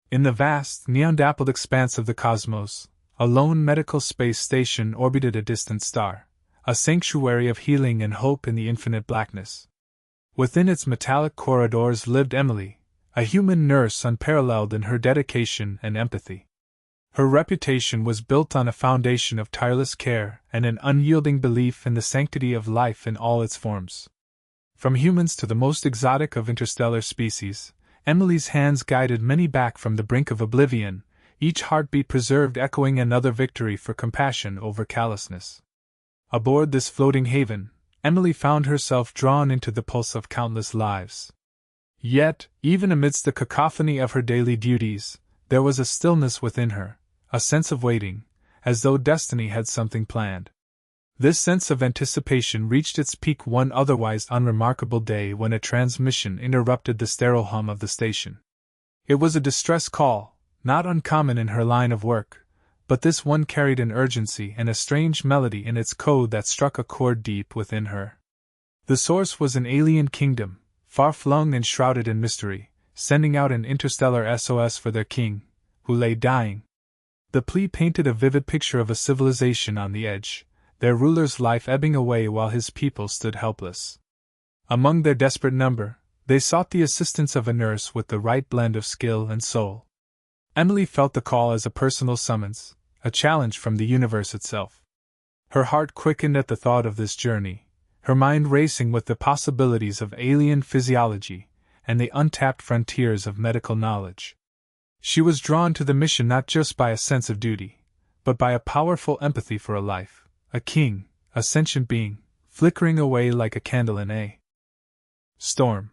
In the vast, neon-dappled expanse of the cosmos, a lone medical space station orbited a distant star, a sanctuary of healing and hope in the infinite blackness. Within its metallic corridors lived Emily, a human nurse unparalleled in her dedication and empathy. Her reputation was built on a foundation of tireless care and an unyielding belief in the sanctity of life in all its forms. From humans to the most exotic of interstellar species, Emily's hands guided many back from the brink of oblivion, each heartbeat preserved echoing another victory for compassion over callousness. Aboard this floating haven, Emily found herself drawn into the pulse of countless lives. Yet, even amidst the cacophony of her daily duties, there was a stillness within her, a sense of waiting, as though destiny had something planned. This sense of anticipation reached its peak one otherwise unremarkable day when a transmission interrupted the sterile hum of the station. It was a distress call, not uncommon in her line of work, but this one carried an urgency and a strange melody in its code that struck a chord deep within her. The source was an alien kingdom, far-flung and shrouded in mystery, sending out an interstellar SOS for their king, who lay dying. The plea painted a vivid picture of a civilization on the edge, their ruler's life ebbing away while his people stood helpless. Among their desperate number, they sought the assistance of a nurse with the right blend of skill and soul. Emily felt the call as a personal summons, a challenge from the universe itself. Her heart quickened at the thought of this journey, her mind racing with the possibilities of alien physiology and the untapped frontiers of medical knowledge. She was drawn to the mission not just by a sense of duty, but by a powerful empathy for a life. A king, a sentient being, flickering away like a candle in a storm.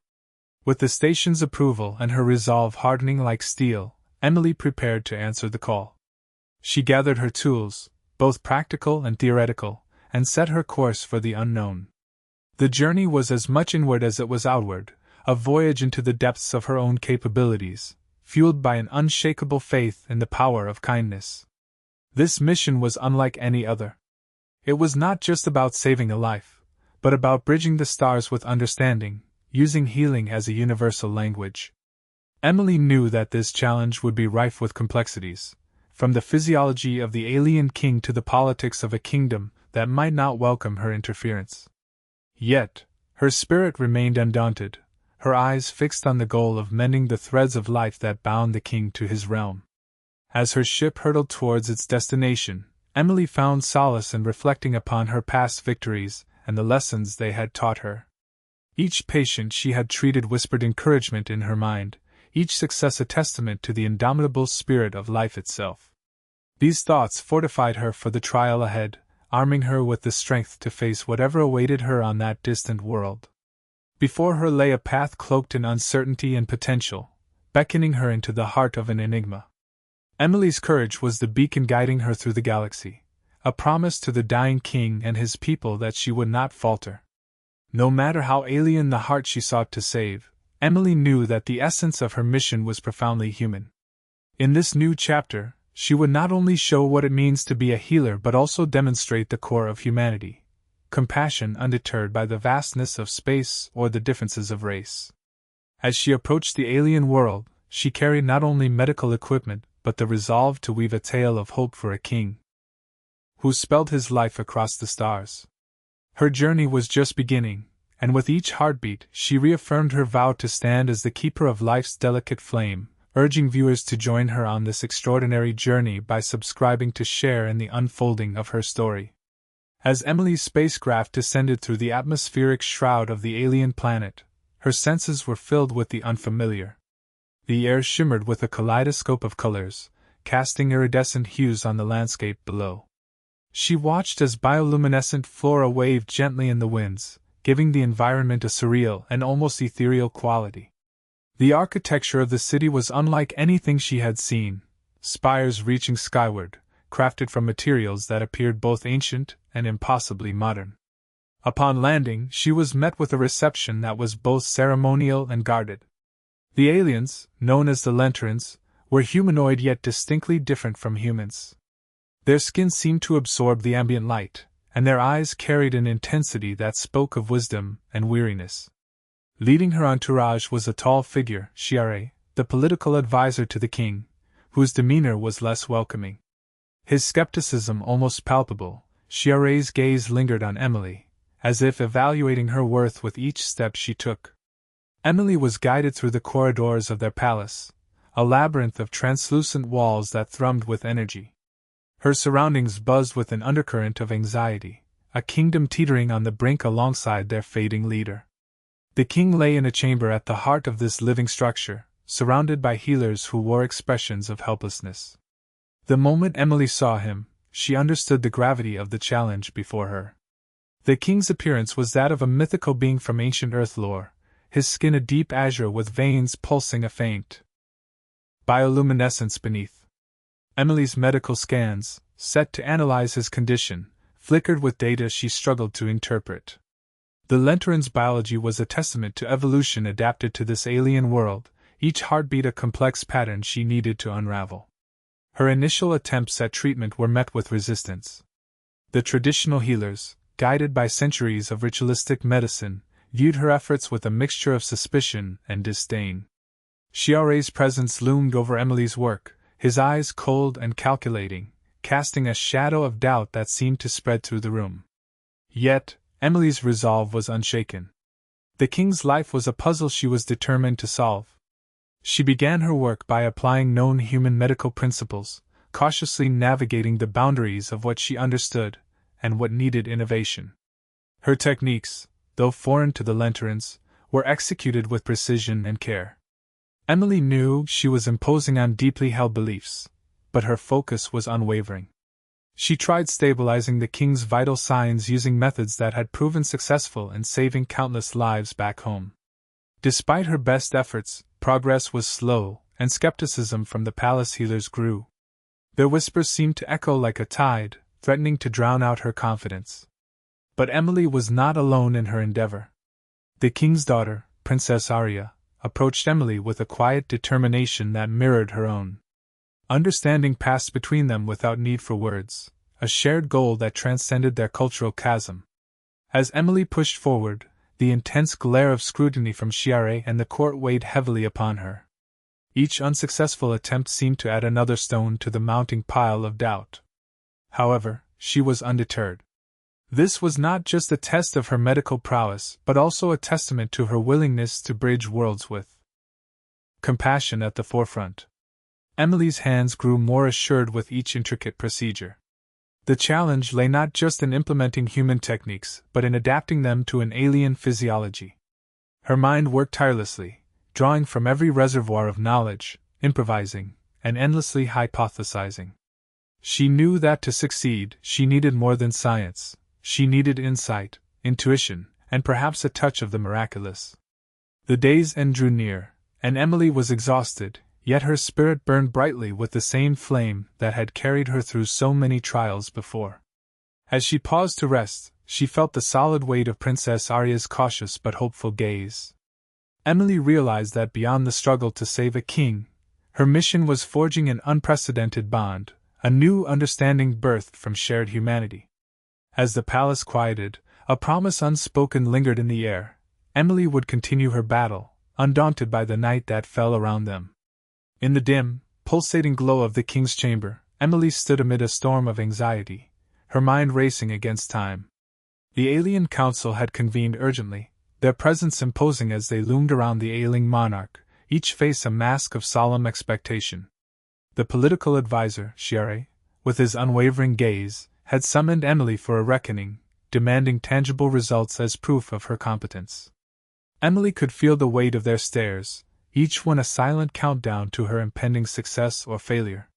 With the station's approval and her resolve hardening like steel, Emily prepared to answer the call. She gathered her tools, both practical and theoretical, and set her course for the unknown. The journey was as much inward as it was outward, a voyage into the depths of her own capabilities, fueled by an unshakable faith in the power of kindness. This mission was unlike any other. It was not just about saving a life, but about bridging the stars with understanding, using healing as a universal language. Emily knew that this challenge would be rife with complexities, from the physiology of the alien king to the politics of a kingdom that might not welcome her interference. Yet, her spirit remained undaunted, her eyes fixed on the goal of mending the threads of life that bound the king to his realm. As her ship hurtled towards its destination, Emily found solace in reflecting upon her past victories and the lessons they had taught her. Each patient she had treated whispered encouragement in her mind, each success a testament to the indomitable spirit of life itself. These thoughts fortified her for the trial ahead, arming her with the strength to face whatever awaited her on that distant world. Before her lay a path cloaked in uncertainty and potential, beckoning her into the heart of an enigma. Emily's courage was the beacon guiding her through the galaxy, a promise to the dying king and his people that she would not falter. No matter how alien the heart she sought to save, Emily knew that the essence of her mission was profoundly human. In this new chapter, she would not only show what it means to be a healer but also demonstrate the core of humanity, compassion undeterred by the vastness of space or the differences of race. As she approached the alien world, she carried not only medical equipment, but the resolve to weave a tale of hope for a king who spelled his life across the stars. Her journey was just beginning, and with each heartbeat she reaffirmed her vow to stand as the keeper of life's delicate flame, urging viewers to join her on this extraordinary journey by subscribing to share in the unfolding of her story. As Emily's spacecraft descended through the atmospheric shroud of the alien planet, her senses were filled with the unfamiliar. The air shimmered with a kaleidoscope of colors, casting iridescent hues on the landscape below. She watched as bioluminescent flora waved gently in the winds, giving the environment a surreal and almost ethereal quality. The architecture of the city was unlike anything she had seen, spires reaching skyward, crafted from materials that appeared both ancient and impossibly modern. Upon landing, she was met with a reception that was both ceremonial and guarded. The aliens, known as the Lentrans, were humanoid yet distinctly different from humans. Their skin seemed to absorb the ambient light, and their eyes carried an intensity that spoke of wisdom and weariness. Leading her entourage was a tall figure, Chiare, the political advisor to the king, whose demeanor was less welcoming. His skepticism almost palpable, Chiaré's gaze lingered on Emily, as if evaluating her worth with each step she took. Emily was guided through the corridors of their palace, a labyrinth of translucent walls that thrummed with energy. Her surroundings buzzed with an undercurrent of anxiety, a kingdom teetering on the brink alongside their fading leader. The king lay in a chamber at the heart of this living structure, surrounded by healers who wore expressions of helplessness. The moment Emily saw him, she understood the gravity of the challenge before her. The king's appearance was that of a mythical being from ancient earth lore, his skin a deep azure with veins pulsing a faint bioluminescence beneath. Emily's medical scans, set to analyze his condition, flickered with data she struggled to interpret. The Lenturan's biology was a testament to evolution adapted to this alien world, each heartbeat a complex pattern she needed to unravel. Her initial attempts at treatment were met with resistance. The traditional healers, guided by centuries of ritualistic medicine, viewed her efforts with a mixture of suspicion and disdain. Chiaré's presence loomed over Emily's work, his eyes cold and calculating, casting a shadow of doubt that seemed to spread through the room. Yet, Emily's resolve was unshaken. The king's life was a puzzle she was determined to solve. She began her work by applying known human medical principles, cautiously navigating the boundaries of what she understood and what needed innovation. Her techniques, though foreign to the Lenturans, were executed with precision and care. Emily knew she was imposing on deeply held beliefs, but her focus was unwavering. She tried stabilizing the king's vital signs using methods that had proven successful in saving countless lives back home. Despite her best efforts, progress was slow, and skepticism from the palace healers grew. Their whispers seemed to echo like a tide, threatening to drown out her confidence. But Emily was not alone in her endeavor. The king's daughter, Princess Arya, approached Emily with a quiet determination that mirrored her own. Understanding passed between them without need for words, a shared goal that transcended their cultural chasm. As Emily pushed forward, the intense glare of scrutiny from Chiaré and the court weighed heavily upon her. Each unsuccessful attempt seemed to add another stone to the mounting pile of doubt. However, she was undeterred. This was not just a test of her medical prowess, but also a testament to her willingness to bridge worlds with compassion at the forefront. Emily's hands grew more assured with each intricate procedure. The challenge lay not just in implementing human techniques, but in adapting them to an alien physiology. Her mind worked tirelessly, drawing from every reservoir of knowledge, improvising, and endlessly hypothesizing. She knew that to succeed, she needed more than science. She needed insight, intuition, and perhaps a touch of the miraculous. The day's end drew near, and Emily was exhausted, yet her spirit burned brightly with the same flame that had carried her through so many trials before. As she paused to rest, she felt the solid weight of Princess Arya's cautious but hopeful gaze. Emily realized that beyond the struggle to save a king, her mission was forging an unprecedented bond, a new understanding birthed from shared humanity. As the palace quieted, a promise unspoken lingered in the air. Emily would continue her battle, undaunted by the night that fell around them. In the dim, pulsating glow of the king's chamber, Emily stood amid a storm of anxiety, her mind racing against time. The alien council had convened urgently, their presence imposing as they loomed around the ailing monarch, each face a mask of solemn expectation. The political advisor, Chiaré, with his unwavering gaze, had summoned Emily for a reckoning, demanding tangible results as proof of her competence. Emily could feel the weight of their stares, each one a silent countdown to her impending success or failure.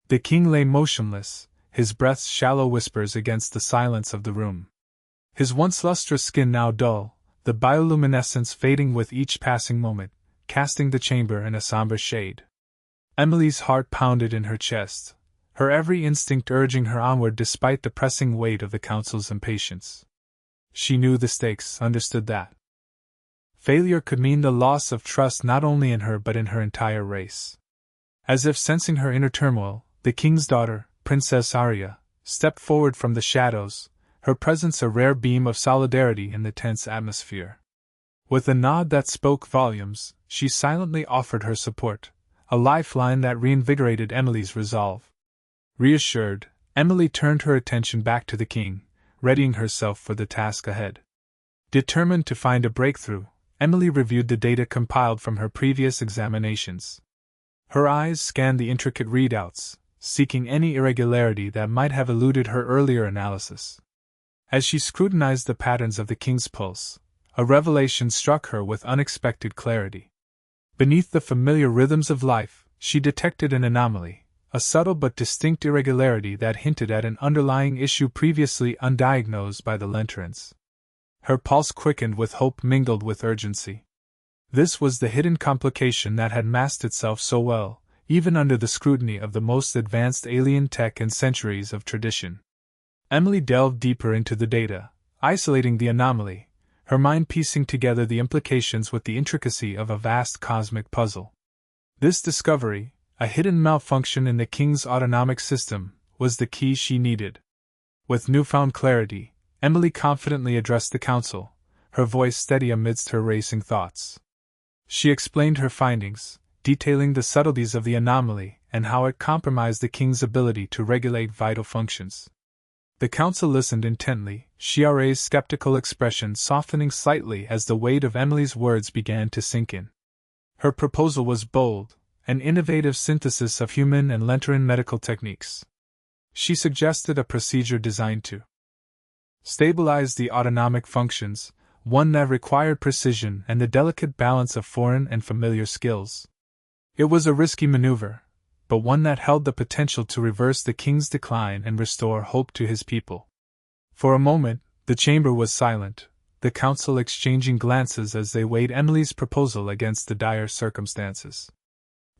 The king lay motionless, his breath's shallow whispers against the silence of the room. His once lustrous skin now dull, the bioluminescence fading with each passing moment, casting the chamber in a somber shade. Emily's heart pounded in her chest, her every instinct urging her onward despite the pressing weight of the council's impatience. She knew the stakes, understood that failure could mean the loss of trust not only in her but in her entire race. As if sensing her inner turmoil, the king's daughter, Princess Arya, stepped forward from the shadows, her presence a rare beam of solidarity in the tense atmosphere. With a nod that spoke volumes, she silently offered her support, a lifeline that reinvigorated Emily's resolve. Reassured, Emily turned her attention back to the king, readying herself for the task ahead. Determined to find a breakthrough, Emily reviewed the data compiled from her previous examinations. Her eyes scanned the intricate readouts, seeking any irregularity that might have eluded her earlier analysis. As she scrutinized the patterns of the king's pulse, a revelation struck her with unexpected clarity. Beneath the familiar rhythms of life, she detected an anomaly, a subtle but distinct irregularity that hinted at an underlying issue previously undiagnosed by the Lenterans. Her pulse quickened with hope mingled with urgency. This was the hidden complication that had masked itself so well, even under the scrutiny of the most advanced alien tech in centuries of tradition. Emily delved deeper into the data, isolating the anomaly, her mind piecing together the implications with the intricacy of a vast cosmic puzzle. This discovery, a hidden malfunction in the king's autonomic system, was the key she needed. With newfound clarity, Emily confidently addressed the council, her voice steady amidst her racing thoughts. She explained her findings, detailing the subtleties of the anomaly and how it compromised the king's ability to regulate vital functions. The council listened intently, Chiare's skeptical expression softening slightly as the weight of Emily's words began to sink in. Her proposal was bold, an innovative synthesis of human and Lenteran medical techniques. She suggested a procedure designed to stabilize the autonomic functions, one that required precision and the delicate balance of foreign and familiar skills. It was a risky maneuver, but one that held the potential to reverse the king's decline and restore hope to his people. For a moment, the chamber was silent, the council exchanging glances as they weighed Emily's proposal against the dire circumstances.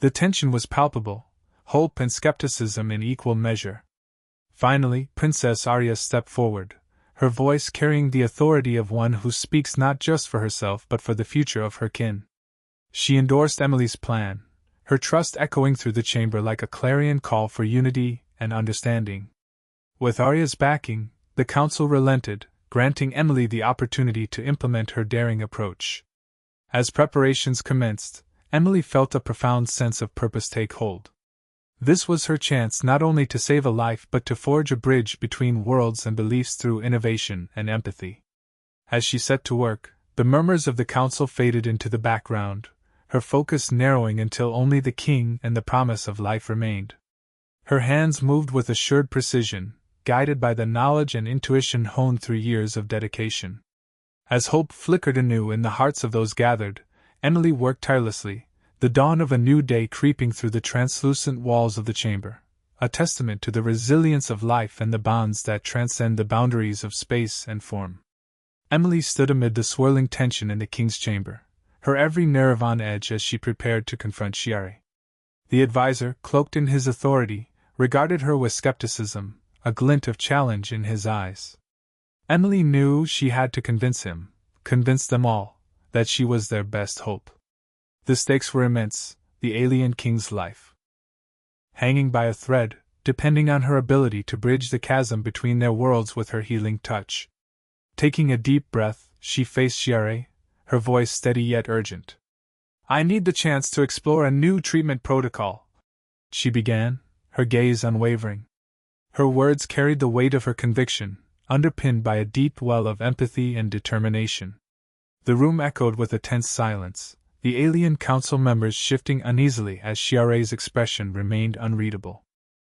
The tension was palpable, hope and skepticism in equal measure. Finally, Princess Arya stepped forward, her voice carrying the authority of one who speaks not just for herself but for the future of her kin. She endorsed Emily's plan, her trust echoing through the chamber like a clarion call for unity and understanding. With Arya's backing, the council relented, granting Emily the opportunity to implement her daring approach. As preparations commenced, Emily felt a profound sense of purpose take hold. This was her chance not only to save a life but to forge a bridge between worlds and beliefs through innovation and empathy. As she set to work, the murmurs of the council faded into the background, her focus narrowing until only the king and the promise of life remained. Her hands moved with assured precision, guided by the knowledge and intuition honed through years of dedication. As hope flickered anew in the hearts of those gathered, Emily worked tirelessly, the dawn of a new day creeping through the translucent walls of the chamber, a testament to the resilience of life and the bonds that transcend the boundaries of space and form. Emily stood amid the swirling tension in the king's chamber, her every nerve on edge as she prepared to confront Chiare. The advisor, cloaked in his authority, regarded her with skepticism, a glint of challenge in his eyes. Emily knew she had to convince him, convince them all, that she was their best hope. The stakes were immense, the alien king's life hanging by a thread, depending on her ability to bridge the chasm between their worlds with her healing touch. Taking a deep breath, she faced Chiare, her voice steady yet urgent. "I need the chance to explore a new treatment protocol," she began, her gaze unwavering. Her words carried the weight of her conviction, underpinned by a deep well of empathy and determination. The room echoed with a tense silence, the alien council members shifting uneasily as Chiare's expression remained unreadable.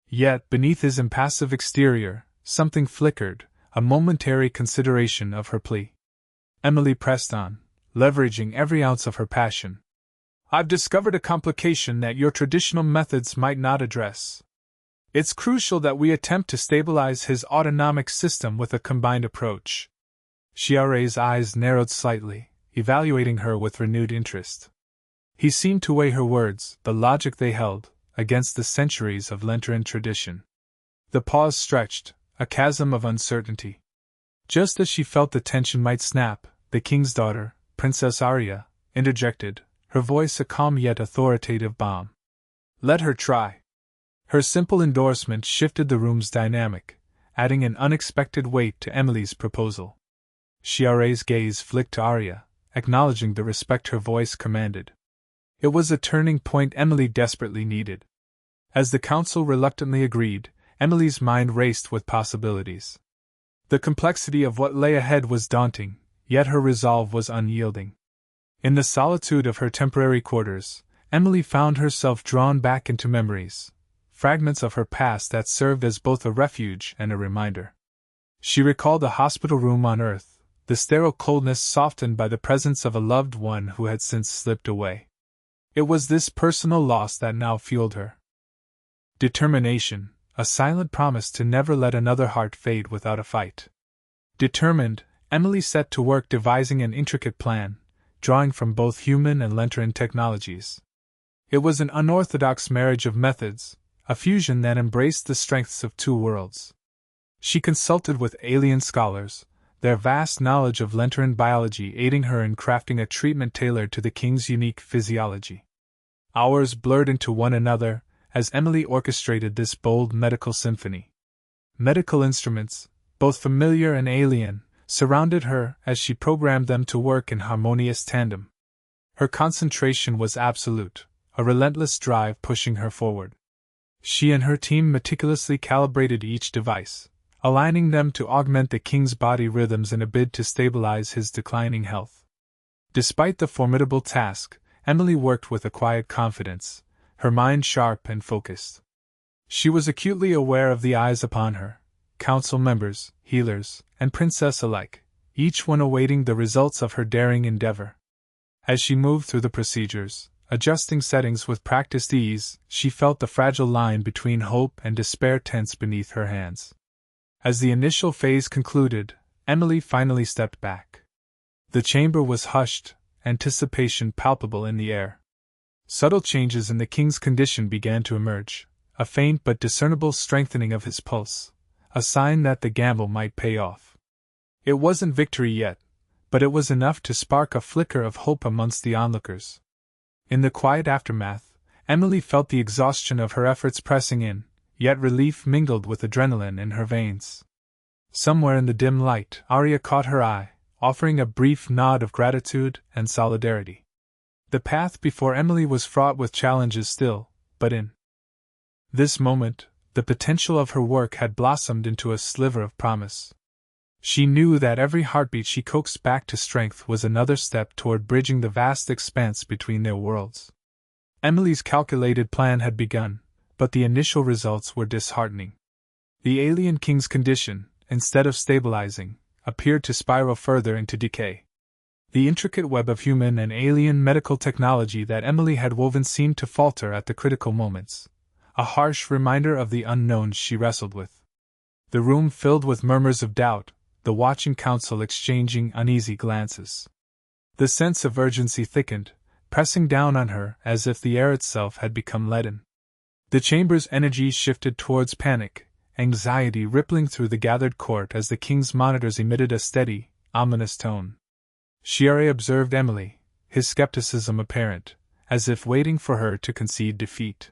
Yet, beneath his impassive exterior, something flickered, a momentary consideration of her plea. Emily pressed on, leveraging every ounce of her passion. "I've discovered a complication that your traditional methods might not address. It's crucial that we attempt to stabilize his autonomic system with a combined approach." Chiare's eyes narrowed slightly, evaluating her with renewed interest. He seemed to weigh her words, the logic they held, against the centuries of Lenteran tradition. The pause stretched, a chasm of uncertainty. Just as she felt the tension might snap, the king's daughter, Princess Arya, interjected, her voice a calm yet authoritative balm. "Let her try." Her simple endorsement shifted the room's dynamic, adding an unexpected weight to Emily's proposal. Chiare's gaze flicked to Arya, acknowledging the respect her voice commanded. It was a turning point Emily desperately needed. As the council reluctantly agreed, Emily's mind raced with possibilities. The complexity of what lay ahead was daunting, yet her resolve was unyielding. In the solitude of her temporary quarters, Emily found herself drawn back into memories, fragments of her past that served as both a refuge and a reminder. She recalled the hospital room on Earth, the sterile coldness softened by the presence of a loved one who had since slipped away. It was this personal loss that now fueled her determination, a silent promise to never let another heart fade without a fight. Determined, Emily set to work devising an intricate plan, drawing from both human and Lentran technologies. It was an unorthodox marriage of methods, a fusion that embraced the strengths of two worlds. She consulted with alien scholars, their vast knowledge of Lentran biology aiding her in crafting a treatment tailored to the king's unique physiology. Hours blurred into one another as Emily orchestrated this bold medical symphony. Medical instruments, both familiar and alien, surrounded her as she programmed them to work in harmonious tandem. Her concentration was absolute, a relentless drive pushing her forward. She and her team meticulously calibrated each device, aligning them to augment the king's body rhythms in a bid to stabilize his declining health. Despite the formidable task, Emily worked with a quiet confidence, her mind sharp and focused. She was acutely aware of the eyes upon her, council members, healers, and princess alike, each one awaiting the results of her daring endeavor. As she moved through the procedures, adjusting settings with practiced ease, she felt the fragile line between hope and despair tense beneath her hands. As the initial phase concluded, Emily finally stepped back. The chamber was hushed, anticipation palpable in the air. Subtle changes in the king's condition began to emerge, a faint but discernible strengthening of his pulse, a sign that the gamble might pay off. It wasn't victory yet, but it was enough to spark a flicker of hope amongst the onlookers. In the quiet aftermath, Emily felt the exhaustion of her efforts pressing in, yet relief mingled with adrenaline in her veins. Somewhere in the dim light, Arya caught her eye, offering a brief nod of gratitude and solidarity. The path before Emily was fraught with challenges still, but in this moment, the potential of her work had blossomed into a sliver of promise. She knew that every heartbeat she coaxed back to strength was another step toward bridging the vast expanse between their worlds. Emily's calculated plan had begun, but the initial results were disheartening. The alien king's condition, instead of stabilizing, appeared to spiral further into decay. The intricate web of human and alien medical technology that Emily had woven seemed to falter at the critical moments, a harsh reminder of the unknowns she wrestled with. The room filled with murmurs of doubt, the watching council exchanging uneasy glances. The sense of urgency thickened, pressing down on her as if the air itself had become leaden. The chamber's energy shifted towards panic, anxiety rippling through the gathered court as the king's monitors emitted a steady, ominous tone. Chiare observed Emily, his skepticism apparent, as if waiting for her to concede defeat.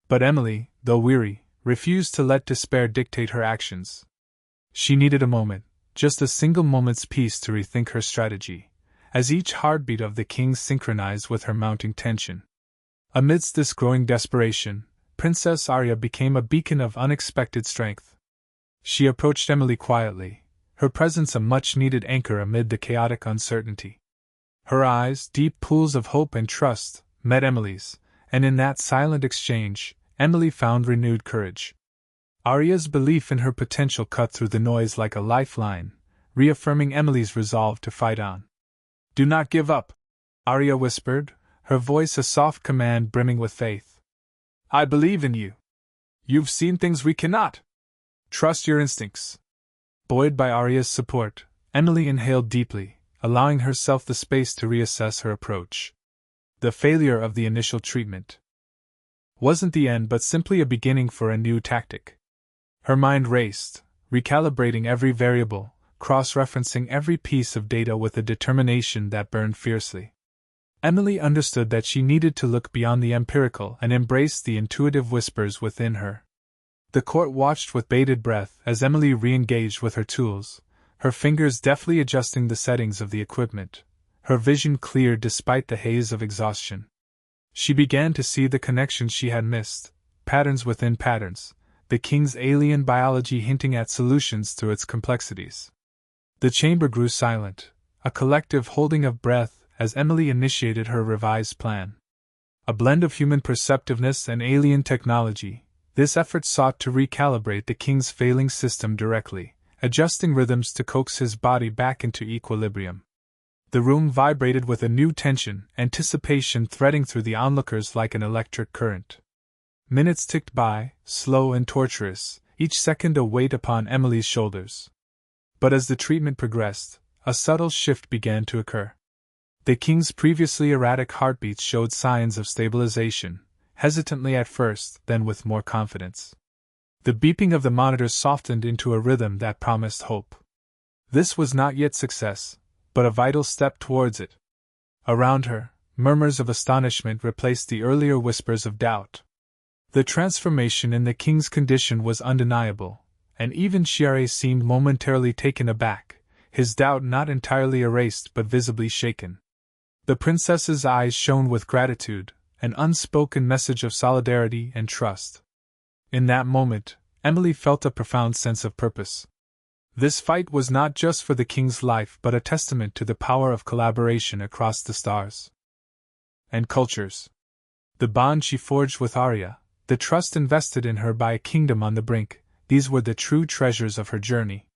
But Emily, though weary, refused to let despair dictate her actions. She needed a moment, just a single moment's peace to rethink her strategy, as each heartbeat of the king synchronized with her mounting tension. Amidst this growing desperation, Princess Arya became a beacon of unexpected strength. She approached Emily quietly, her presence a much-needed anchor amid the chaotic uncertainty. Her eyes, deep pools of hope and trust, met Emily's, and in that silent exchange, Emily found renewed courage. Arya's belief in her potential cut through the noise like a lifeline, reaffirming Emily's resolve to fight on. "Do not give up," Arya whispered, her voice a soft command brimming with faith. "I believe in you. You've seen things we cannot. Trust your instincts." Buoyed by Arya's support, Emily inhaled deeply, allowing herself the space to reassess her approach. The failure of the initial treatment wasn't the end but simply a beginning for a new tactic. Her mind raced, recalibrating every variable, cross-referencing every piece of data with a determination that burned fiercely. Emily understood that she needed to look beyond the empirical and embrace the intuitive whispers within her. The court watched with bated breath as Emily re-engaged with her tools, her fingers deftly adjusting the settings of the equipment, her vision cleared despite the haze of exhaustion. She began to see the connections she had missed, patterns within patterns, the king's alien biology hinting at solutions through its complexities. The chamber grew silent, a collective holding of breath as Emily initiated her revised plan. A blend of human perceptiveness and alien technology, this effort sought to recalibrate the king's failing system directly, adjusting rhythms to coax his body back into equilibrium. The room vibrated with a new tension, anticipation threading through the onlookers like an electric current. Minutes ticked by, slow and torturous, each second a weight upon Emily's shoulders. But as the treatment progressed, a subtle shift began to occur. The king's previously erratic heartbeats showed signs of stabilization, hesitantly at first, then with more confidence. The beeping of the monitors softened into a rhythm that promised hope. This was not yet success, but a vital step towards it. Around her, murmurs of astonishment replaced the earlier whispers of doubt. The transformation in the king's condition was undeniable, and even Chiare seemed momentarily taken aback, his doubt not entirely erased but visibly shaken. The princess's eyes shone with gratitude, an unspoken message of solidarity and trust. In that moment, Emily felt a profound sense of purpose. This fight was not just for the king's life but a testament to the power of collaboration across the stars and cultures. The bond she forged with Arya, the trust invested in her by a kingdom on the brink, these were the true treasures of her journey.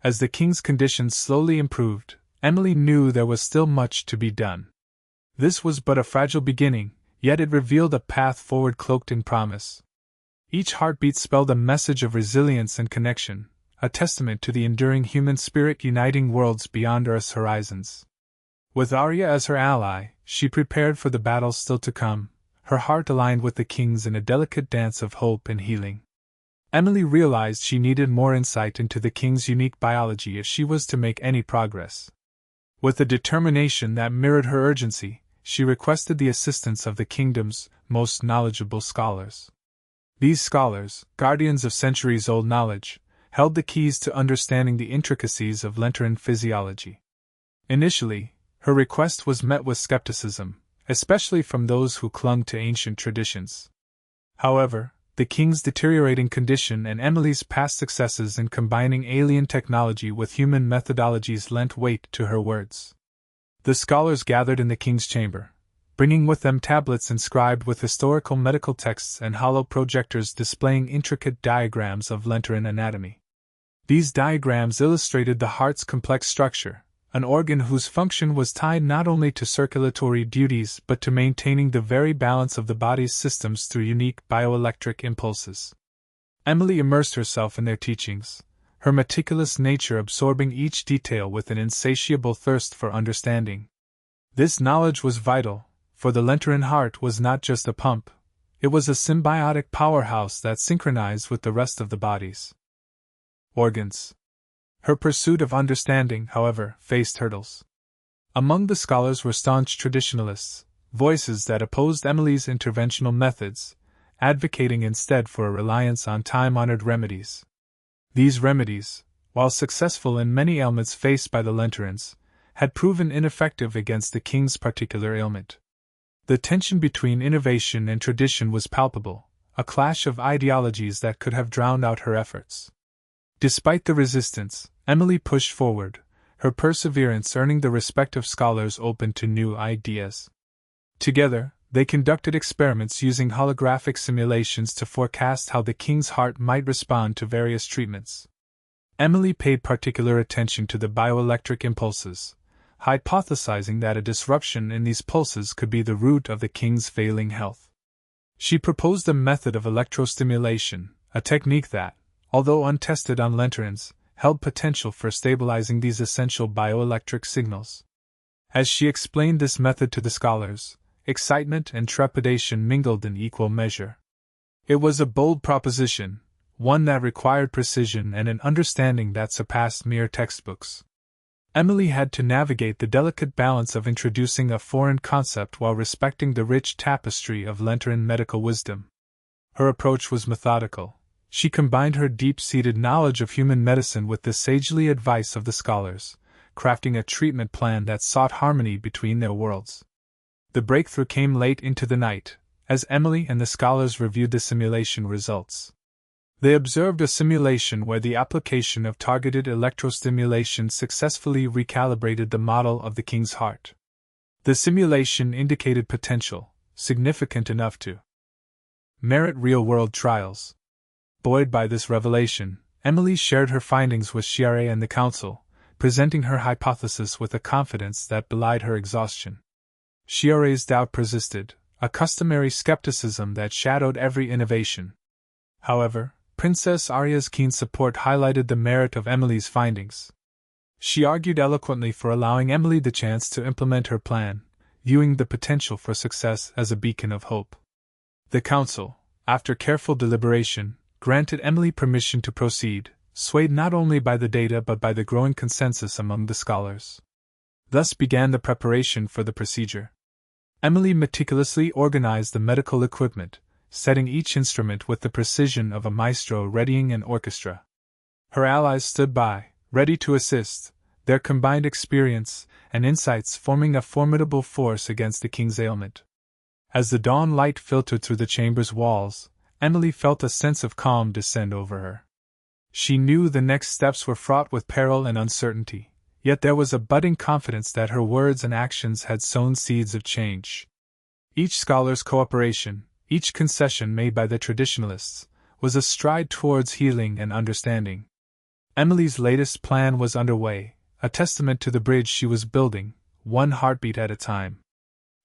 As the king's conditions slowly improved, Emily knew there was still much to be done. This was but a fragile beginning, yet it revealed a path forward cloaked in promise. Each heartbeat spelled a message of resilience and connection, a testament to the enduring human spirit uniting worlds beyond Earth's horizons. With Arya as her ally, she prepared for the battles still to come, her heart aligned with the king's in a delicate dance of hope and healing. Emily realized she needed more insight into the king's unique biology if she was to make any progress. With a determination that mirrored her urgency, she requested the assistance of the kingdom's most knowledgeable scholars. These scholars, guardians of centuries-old knowledge, held the keys to understanding the intricacies of Lenteran physiology. Initially, her request was met with skepticism, especially from those who clung to ancient traditions. However, the king's deteriorating condition and Emily's past successes in combining alien technology with human methodologies lent weight to her words. The scholars gathered in the king's chamber, bringing with them tablets inscribed with historical medical texts and hollow projectors displaying intricate diagrams of Lenteran anatomy. These diagrams illustrated the heart's complex structure, an organ whose function was tied not only to circulatory duties but to maintaining the very balance of the body's systems through unique bioelectric impulses. Emily immersed herself in their teachings, her meticulous nature absorbing each detail with an insatiable thirst for understanding. This knowledge was vital, for the Lenteran heart was not just a pump, it was a symbiotic powerhouse that synchronized with the rest of the body's organs. Her pursuit of understanding, however, faced hurdles. Among the scholars were staunch traditionalists, voices that opposed Emily's interventional methods, advocating instead for a reliance on time-honored remedies. These remedies, while successful in many ailments faced by the Lenterans, had proven ineffective against the king's particular ailment. The tension between innovation and tradition was palpable, a clash of ideologies that could have drowned out her efforts. Despite the resistance, Emily pushed forward, her perseverance earning the respect of scholars open to new ideas. Together, they conducted experiments using holographic simulations to forecast how the king's heart might respond to various treatments. Emily paid particular attention to the bioelectric impulses, hypothesizing that a disruption in these pulses could be the root of the king's failing health. She proposed a method of electrostimulation, a technique that, although untested on Lenterans, held potential for stabilizing these essential bioelectric signals. As she explained this method to the scholars, excitement and trepidation mingled in equal measure. It was a bold proposition, one that required precision and an understanding that surpassed mere textbooks. Emily had to navigate the delicate balance of introducing a foreign concept while respecting the rich tapestry of Lenteran medical wisdom. Her approach was methodical. She combined her deep-seated knowledge of human medicine with the sagely advice of the scholars, crafting a treatment plan that sought harmony between their worlds. The breakthrough came late into the night, as Emily and the scholars reviewed the simulation results. They observed a simulation where the application of targeted electrostimulation successfully recalibrated the model of the king's heart. The simulation indicated potential, significant enough to merit real-world trials. Buoyed by this revelation, Emily shared her findings with Chiare and the council, presenting her hypothesis with a confidence that belied her exhaustion. Chiare's doubt persisted, a customary skepticism that shadowed every innovation. However, Princess Aria's keen support highlighted the merit of Emily's findings. She argued eloquently for allowing Emily the chance to implement her plan, viewing the potential for success as a beacon of hope. The council, after careful deliberation, granted Emily permission to proceed, swayed not only by the data but by the growing consensus among the scholars. Thus began the preparation for the procedure. Emily meticulously organized the medical equipment, setting each instrument with the precision of a maestro readying an orchestra. Her allies stood by, ready to assist, their combined experience and insights forming a formidable force against the king's ailment. As the dawn light filtered through the chamber's walls, Emily felt a sense of calm descend over her. She knew the next steps were fraught with peril and uncertainty, yet there was a budding confidence that her words and actions had sown seeds of change. Each scholar's cooperation, each concession made by the traditionalists, was a stride towards healing and understanding. Emily's latest plan was underway, a testament to the bridge she was building, one heartbeat at a time.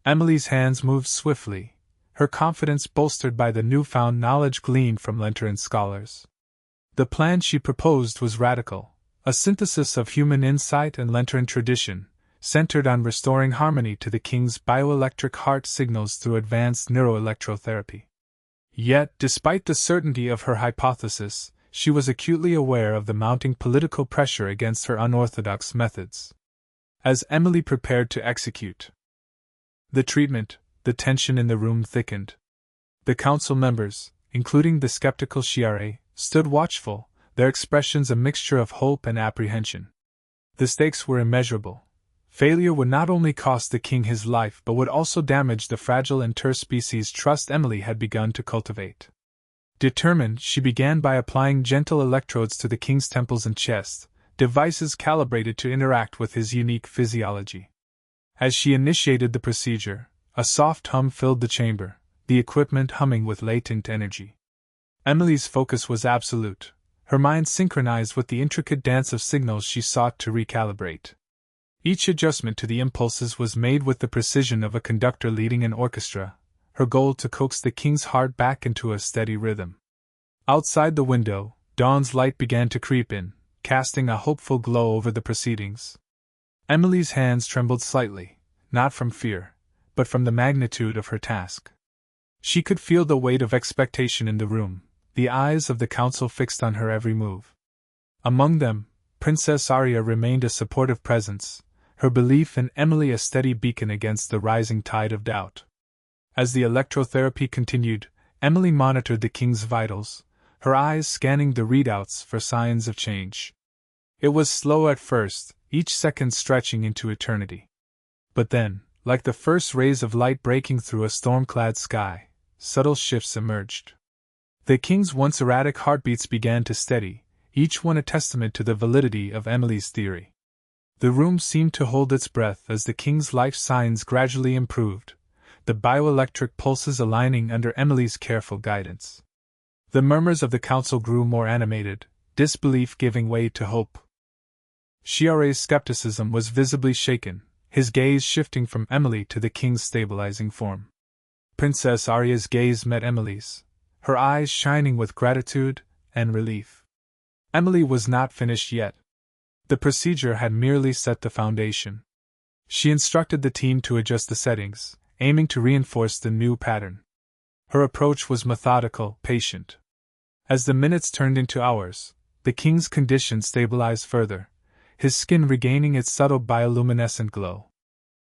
Emily's hands moved swiftly, her confidence bolstered by the newfound knowledge gleaned from Lenteran scholars. The plan she proposed was radical, a synthesis of human insight and Lenteran tradition, centered on restoring harmony to the king's bioelectric heart signals through advanced neuroelectrotherapy. Yet, despite the certainty of her hypothesis, she was acutely aware of the mounting political pressure against her unorthodox methods. As Emily prepared to execute the treatment, the tension in the room thickened. The council members, including the skeptical Chiare, stood watchful, their expressions a mixture of hope and apprehension. The stakes were immeasurable. Failure would not only cost the king his life but would also damage the fragile interspecies trust Emily had begun to cultivate. Determined, she began by applying gentle electrodes to the king's temples and chest, devices calibrated to interact with his unique physiology. As she initiated the procedure, a soft hum filled the chamber, the equipment humming with latent energy. Emily's focus was absolute, her mind synchronized with the intricate dance of signals she sought to recalibrate. Each adjustment to the impulses was made with the precision of a conductor leading an orchestra, her goal to coax the king's heart back into a steady rhythm. Outside the window, dawn's light began to creep in, casting a hopeful glow over the proceedings. Emily's hands trembled slightly, not from fear, but from the magnitude of her task. She could feel the weight of expectation in the room, the eyes of the council fixed on her every move. Among them, Princess Aria remained a supportive presence, her belief in Emily a steady beacon against the rising tide of doubt. As the electrotherapy continued, Emily monitored the king's vitals, her eyes scanning the readouts for signs of change. It was slow at first, each second stretching into eternity. But then, like the first rays of light breaking through a storm-clad sky, subtle shifts emerged. The king's once erratic heartbeats began to steady, each one a testament to the validity of Emily's theory. The room seemed to hold its breath as the king's life signs gradually improved, the bioelectric pulses aligning under Emily's careful guidance. The murmurs of the council grew more animated, disbelief giving way to hope. Chiare's skepticism was visibly shaken, his gaze shifting from Emily to the king's stabilizing form. Princess Aria's gaze met Emily's, her eyes shining with gratitude and relief. Emily was not finished yet. The procedure had merely set the foundation. She instructed the team to adjust the settings, aiming to reinforce the new pattern. Her approach was methodical, patient. As the minutes turned into hours, the king's condition stabilized further, his skin regaining its subtle bioluminescent glow.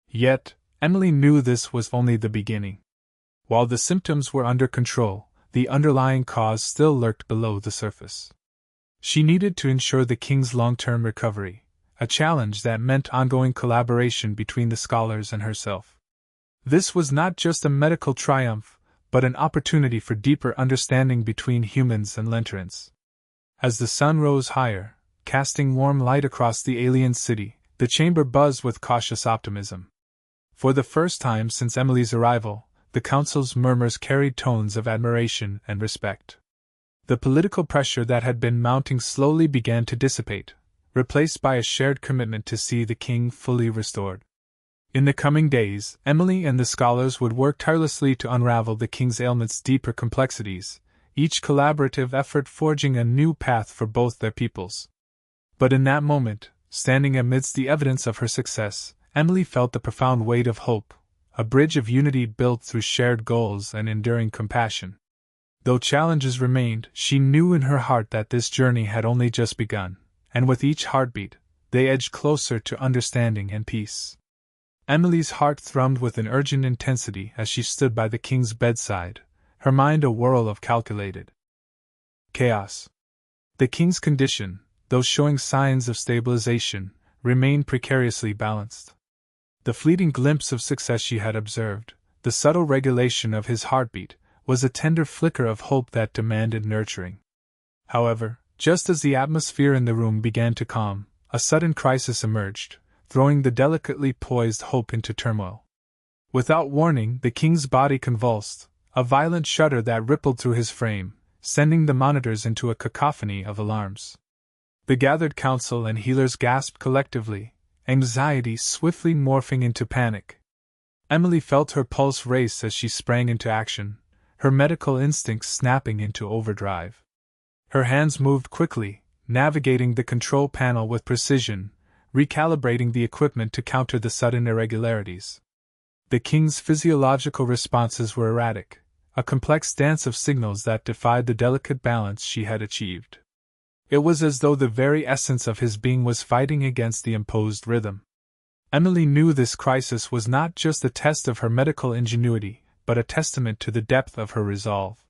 Yet, Emily knew this was only the beginning. While the symptoms were under control, the underlying cause still lurked below the surface. She needed to ensure the king's long-term recovery, a challenge that meant ongoing collaboration between the scholars and herself. This was not just a medical triumph, but an opportunity for deeper understanding between humans and Lenterans. As the sun rose higher, casting warm light across the alien city, the chamber buzzed with cautious optimism. For the first time since Emily's arrival, the council's murmurs carried tones of admiration and respect. The political pressure that had been mounting slowly began to dissipate, replaced by a shared commitment to see the king fully restored. In the coming days, Emily and the scholars would work tirelessly to unravel the king's ailment's deeper complexities, each collaborative effort forging a new path for both their peoples. But in that moment, standing amidst the evidence of her success, Emily felt the profound weight of hope, a bridge of unity built through shared goals and enduring compassion. Though challenges remained, she knew in her heart that this journey had only just begun, and with each heartbeat, they edged closer to understanding and peace. Emily's heart thrummed with an urgent intensity as she stood by the king's bedside, her mind a whirl of calculated chaos. The king's condition, though showing signs of stabilization, remained precariously balanced. The fleeting glimpse of success she had observed, the subtle regulation of his heartbeat, was a tender flicker of hope that demanded nurturing. However, just as the atmosphere in the room began to calm, a sudden crisis emerged, throwing the delicately poised hope into turmoil. Without warning, the king's body convulsed, a violent shudder that rippled through his frame, sending the monitors into a cacophony of alarms. The gathered council and healers gasped collectively, anxiety swiftly morphing into panic. Emily felt her pulse race as she sprang into action, her medical instincts snapping into overdrive. Her hands moved quickly, navigating the control panel with precision, recalibrating the equipment to counter the sudden irregularities. The king's physiological responses were erratic, a complex dance of signals that defied the delicate balance she had achieved. It was as though the very essence of his being was fighting against the imposed rhythm. Emily knew this crisis was not just a test of her medical ingenuity, but a testament to the depth of her resolve.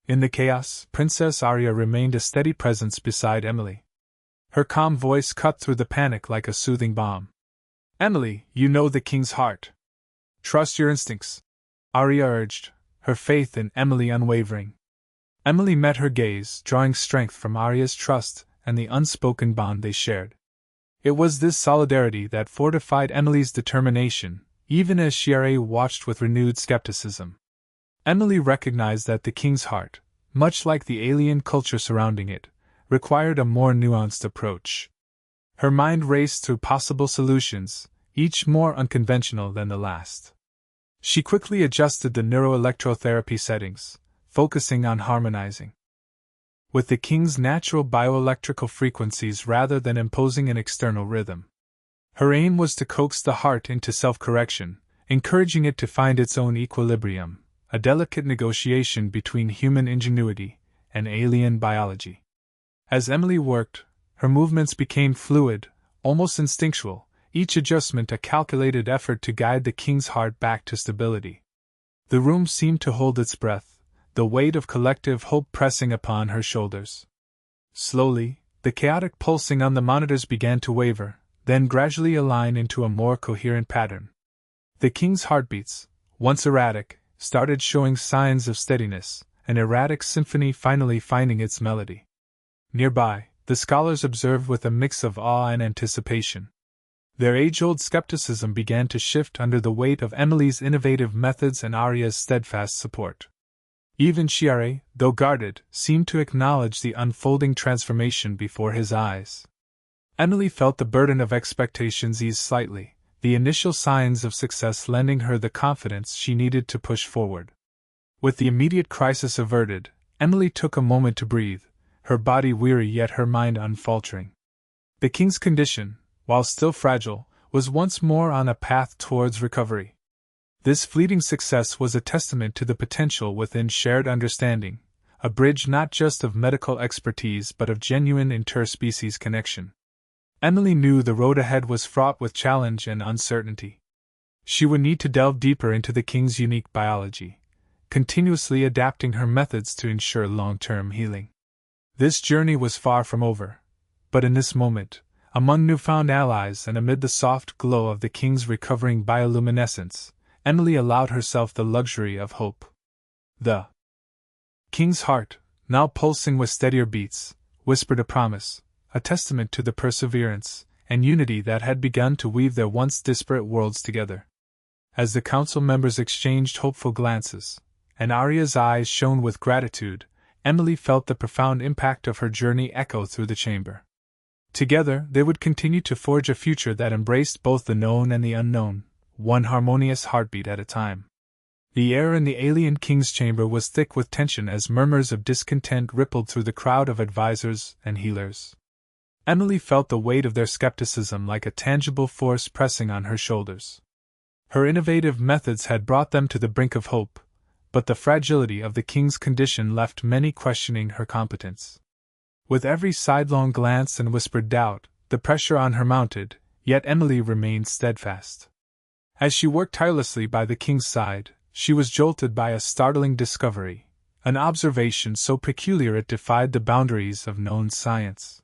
In the chaos, Princess Arya remained a steady presence beside Emily. Her calm voice cut through the panic like a soothing balm. "Emily, you know the king's heart. Trust your instincts," Arya urged, her faith in Emily unwavering. Emily met her gaze, drawing strength from Arya's trust and the unspoken bond they shared. It was this solidarity that fortified Emily's determination, even as Chiare watched with renewed skepticism. Emily recognized that the king's heart, much like the alien culture surrounding it, required a more nuanced approach. Her mind raced through possible solutions, each more unconventional than the last. She quickly adjusted the neuroelectrotherapy settings, focusing on harmonizing with the king's natural bioelectrical frequencies rather than imposing an external rhythm. Her aim was to coax the heart into self-correction, encouraging it to find its own equilibrium, a delicate negotiation between human ingenuity and alien biology. As Emily worked, her movements became fluid, almost instinctual, each adjustment a calculated effort to guide the king's heart back to stability. The room seemed to hold its breath, the weight of collective hope pressing upon her shoulders. Slowly, the chaotic pulsing on the monitors began to waver, then gradually align into a more coherent pattern. The king's heartbeats, once erratic, started showing signs of steadiness, an erratic symphony finally finding its melody. Nearby, the scholars observed with a mix of awe and anticipation. Their age-old skepticism began to shift under the weight of Emily's innovative methods and Arya's steadfast support. Even Chiare, though guarded, seemed to acknowledge the unfolding transformation before his eyes. Emily felt the burden of expectations ease slightly, the initial signs of success lending her the confidence she needed to push forward. With the immediate crisis averted, Emily took a moment to breathe, her body weary yet her mind unfaltering. The king's condition, while still fragile, was once more on a path towards recovery. This fleeting success was a testament to the potential within shared understanding, a bridge not just of medical expertise but of genuine interspecies connection. Emily knew the road ahead was fraught with challenge and uncertainty. She would need to delve deeper into the king's unique biology, continuously adapting her methods to ensure long-term healing. This journey was far from over, but in this moment, Among newfound allies and amid the soft glow of the king's recovering bioluminescence, Emily allowed herself the luxury of hope. The king's heart, now pulsing with steadier beats, whispered a promise, a testament to the perseverance and unity that had begun to weave their once disparate worlds together. As the council members exchanged hopeful glances, and Arya's eyes shone with gratitude, Emily felt the profound impact of her journey echo through the chamber. Together, they would continue to forge a future that embraced both the known and the unknown, one harmonious heartbeat at a time. The air in the alien king's chamber was thick with tension as murmurs of discontent rippled through the crowd of advisors and healers. Emily felt the weight of their skepticism like a tangible force pressing on her shoulders. Her innovative methods had brought them to the brink of hope, but the fragility of the king's condition left many questioning her competence. With every sidelong glance and whispered doubt, the pressure on her mounted, yet Emily remained steadfast. As she worked tirelessly by the king's side, she was jolted by a startling discovery, an observation so peculiar it defied the boundaries of known science.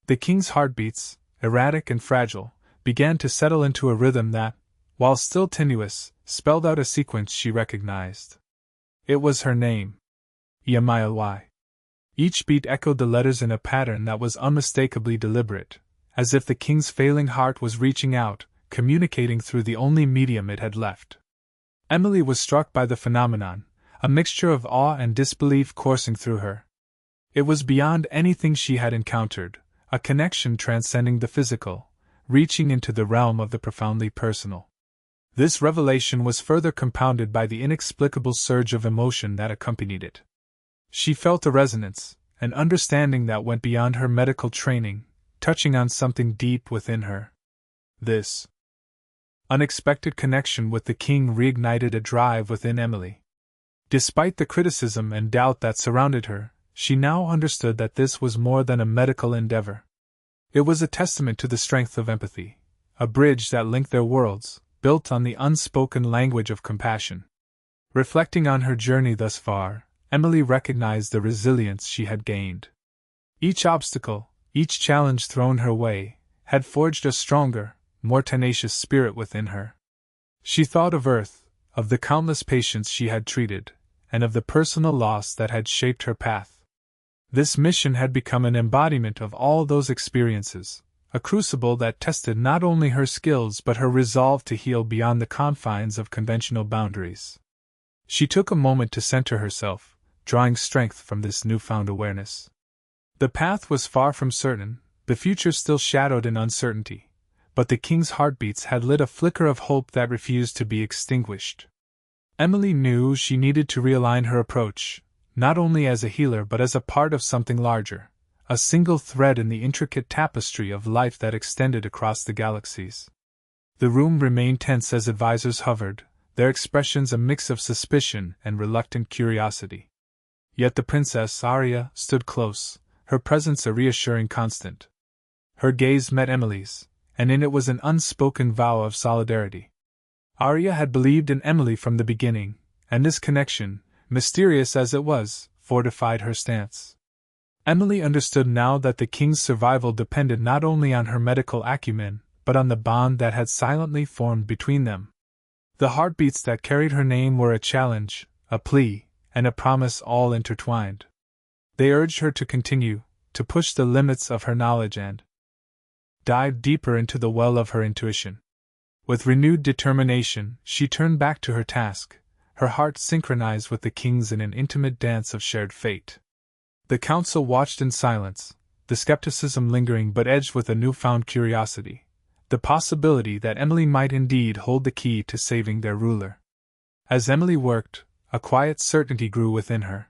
The king's heartbeats, erratic and fragile, began to settle into a rhythm that, while still tenuous, spelled out a sequence she recognized. It was her name. HFY. Each beat echoed the letters in a pattern that was unmistakably deliberate, as if the king's failing heart was reaching out, communicating through the only medium it had left. Emily was struck by the phenomenon, a mixture of awe and disbelief coursing through her. It was beyond anything she had encountered, a connection transcending the physical, reaching into the realm of the profoundly personal. This revelation was further compounded by the inexplicable surge of emotion that accompanied it. She felt a resonance, an understanding that went beyond her medical training, touching on something deep within her. This unexpected connection with the king reignited a drive within Emily. Despite the criticism and doubt that surrounded her, she now understood that this was more than a medical endeavor. It was a testament to the strength of empathy, a bridge that linked their worlds, built on the unspoken language of compassion. Reflecting on her journey thus far, Emily recognized the resilience she had gained. Each obstacle, each challenge thrown her way, had forged a stronger, more tenacious spirit within her. She thought of Earth, of the countless patients she had treated, and of the personal loss that had shaped her path. This mission had become an embodiment of all those experiences, a crucible that tested not only her skills but her resolve to heal beyond the confines of conventional boundaries. She took a moment to center herself, drawing strength from this newfound awareness. The path was far from certain, the future still shadowed in uncertainty, but the king's heartbeats had lit a flicker of hope that refused to be extinguished. Emily knew she needed to realign her approach, not only as a healer but as a part of something larger, a single thread in the intricate tapestry of life that extended across the galaxies. The room remained tense as advisors hovered, their expressions a mix of suspicion and reluctant curiosity. Yet the Princess Arya stood close, her presence a reassuring constant. Her gaze met Emily's, and in it was an unspoken vow of solidarity. Arya had believed in Emily from the beginning, and this connection, mysterious as it was, fortified her stance. Emily understood now that the king's survival depended not only on her medical acumen, but on the bond that had silently formed between them. The heartbeats that carried her name were a challenge, a plea, and a promise all intertwined. They urged her to continue, to push the limits of her knowledge and dive deeper into the well of her intuition. With renewed determination, she turned back to her task, her heart synchronized with the king's in an intimate dance of shared fate. The council watched in silence, the skepticism lingering but edged with a newfound curiosity, the possibility that Emily might indeed hold the key to saving their ruler. As Emily worked, a quiet certainty grew within her.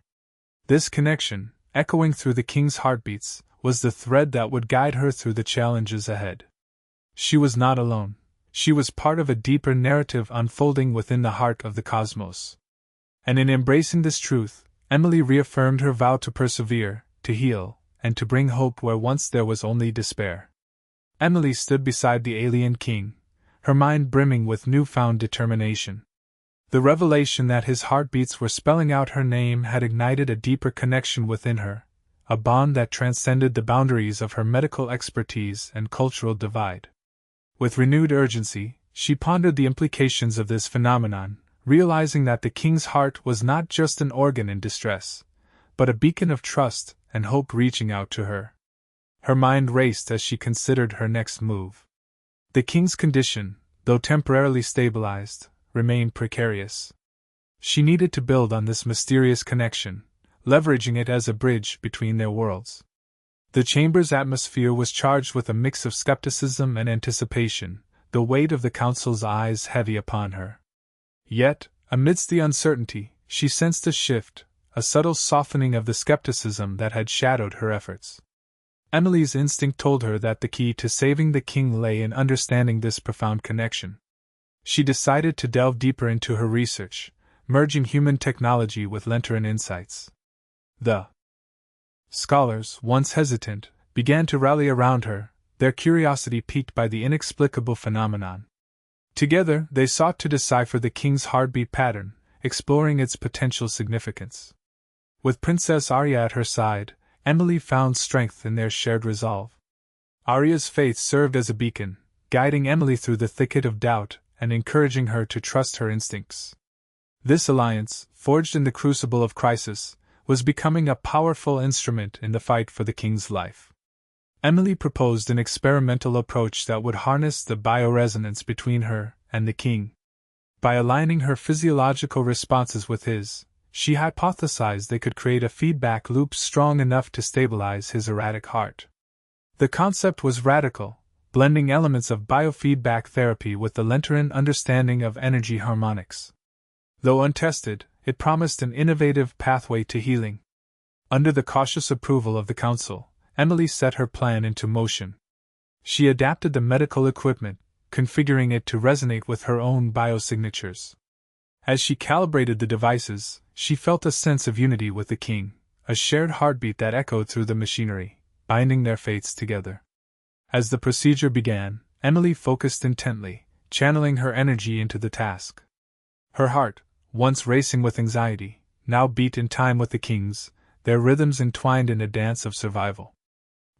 This connection, echoing through the king's heartbeats, was the thread that would guide her through the challenges ahead. She was not alone. She was part of a deeper narrative unfolding within the heart of the cosmos. And in embracing this truth, Emily reaffirmed her vow to persevere, to heal, and to bring hope where once there was only despair. Emily stood beside the alien king, her mind brimming with newfound determination. The revelation that his heartbeats were spelling out her name had ignited a deeper connection within her, a bond that transcended the boundaries of her medical expertise and cultural divide. With renewed urgency, she pondered the implications of this phenomenon, realizing that the king's heart was not just an organ in distress, but a beacon of trust and hope reaching out to her. Her mind raced as she considered her next move. The king's condition, though temporarily stabilized, remained precarious. She needed to build on this mysterious connection, leveraging it as a bridge between their worlds. The chamber's atmosphere was charged with a mix of skepticism and anticipation, the weight of the council's eyes heavy upon her. Yet, amidst the uncertainty, she sensed a shift, a subtle softening of the skepticism that had shadowed her efforts. Emily's instinct told her that the key to saving the king lay in understanding this profound connection. She decided to delve deeper into her research, merging human technology with Lenteran insights. The scholars, once hesitant, began to rally around her, their curiosity piqued by the inexplicable phenomenon. Together, they sought to decipher the king's heartbeat pattern, exploring its potential significance. With Princess Arya at her side, Emily found strength in their shared resolve. Arya's faith served as a beacon, guiding Emily through the thicket of doubt and encouraging her to trust her instincts. This alliance, forged in the crucible of crisis, was becoming a powerful instrument in the fight for the king's life. Emily proposed an experimental approach that would harness the bioresonance between her and the king. By aligning her physiological responses with his, she hypothesized they could create a feedback loop strong enough to stabilize his erratic heart. The concept was radical, blending elements of biofeedback therapy with the Lenteran understanding of energy harmonics. Though untested, it promised an innovative pathway to healing. Under the cautious approval of the council, Emily set her plan into motion. She adapted the medical equipment, configuring it to resonate with her own biosignatures. As she calibrated the devices, she felt a sense of unity with the king, a shared heartbeat that echoed through the machinery, binding their fates together. As the procedure began, Emily focused intently, channeling her energy into the task. Her heart, once racing with anxiety, now beat in time with the king's, their rhythms entwined in a dance of survival.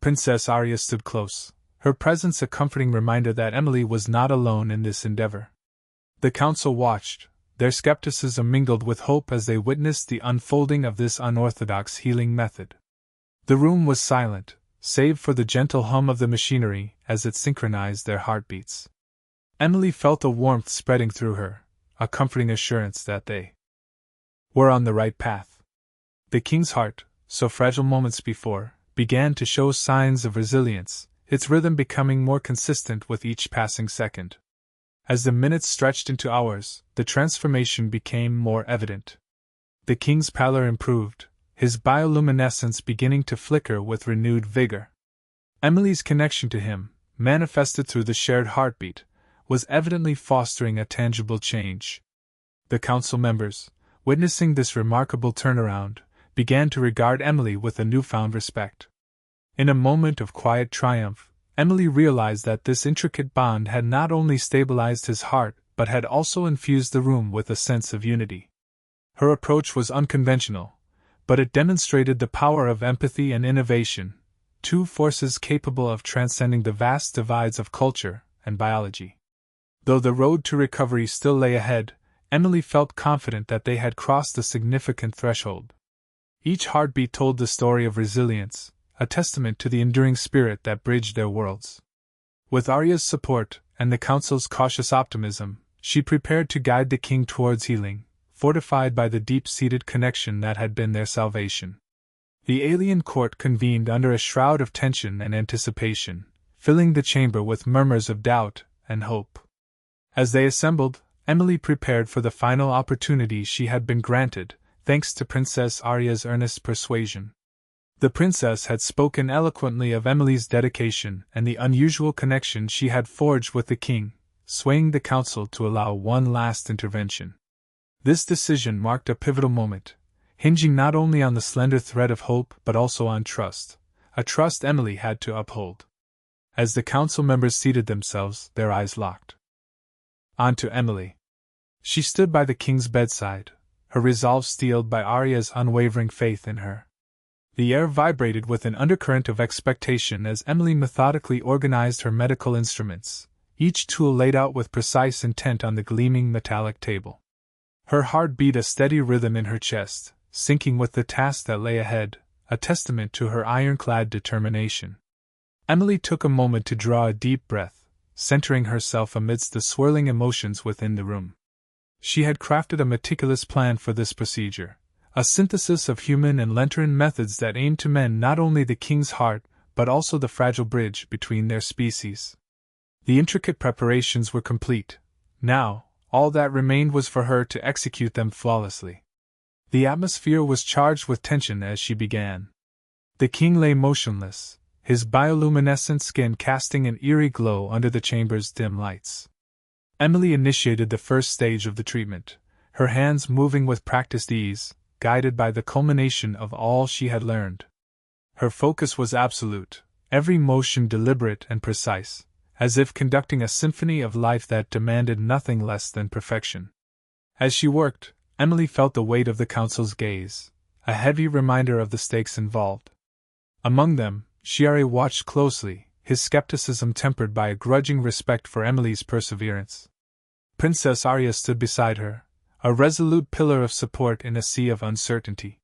Princess Arya stood close, her presence a comforting reminder that Emily was not alone in this endeavor. The council watched, their skepticism mingled with hope as they witnessed the unfolding of this unorthodox healing method. The room was silent, save for the gentle hum of the machinery as it synchronized their heartbeats. Emily felt a warmth spreading through her, a comforting assurance that they were on the right path. The king's heart, so fragile moments before, began to show signs of resilience, its rhythm becoming more consistent with each passing second. As the minutes stretched into hours, the transformation became more evident. The king's pallor improved, his bioluminescence beginning to flicker with renewed vigor. Emily's connection to him, manifested through the shared heartbeat, was evidently fostering a tangible change. The council members, witnessing this remarkable turnaround, began to regard Emily with a newfound respect. In a moment of quiet triumph, Emily realized that this intricate bond had not only stabilized his heart but had also infused the room with a sense of unity. Her approach was unconventional, but it demonstrated the power of empathy and innovation, two forces capable of transcending the vast divides of culture and biology. Though the road to recovery still lay ahead, Emily felt confident that they had crossed a significant threshold. Each heartbeat told the story of resilience, a testament to the enduring spirit that bridged their worlds. With Arya's support and the council's cautious optimism, she prepared to guide the king towards healing, fortified by the deep-seated connection that had been their salvation. The alien court convened under a shroud of tension and anticipation, filling the chamber with murmurs of doubt and hope. As they assembled, Emily prepared for the final opportunity she had been granted, thanks to Princess Arya's earnest persuasion. The princess had spoken eloquently of Emily's dedication and the unusual connection she had forged with the king, swaying the council to allow one last intervention. This decision marked a pivotal moment, hinging not only on the slender thread of hope but also on trust, a trust Emily had to uphold. As the council members seated themselves, their eyes locked. On to Emily. She stood by the king's bedside, her resolve steeled by Arya's unwavering faith in her. The air vibrated with an undercurrent of expectation as Emily methodically organized her medical instruments, each tool laid out with precise intent on the gleaming metallic table. Her heart beat a steady rhythm in her chest, syncing with the task that lay ahead, a testament to her ironclad determination. Emily took a moment to draw a deep breath, centering herself amidst the swirling emotions within the room. She had crafted a meticulous plan for this procedure, a synthesis of human and Lentran methods that aimed to mend not only the king's heart, but also the fragile bridge between their species. The intricate preparations were complete. Now, all that remained was for her to execute them flawlessly. The atmosphere was charged with tension as she began. The king lay motionless, his bioluminescent skin casting an eerie glow under the chamber's dim lights. Emily initiated the first stage of the treatment, her hands moving with practiced ease, guided by the culmination of all she had learned. Her focus was absolute, every motion deliberate and precise, as if conducting a symphony of life that demanded nothing less than perfection. As she worked, Emily felt the weight of the council's gaze, a heavy reminder of the stakes involved. Among them, Chiare watched closely, his skepticism tempered by a grudging respect for Emily's perseverance. Princess Arya stood beside her, a resolute pillar of support in a sea of uncertainty.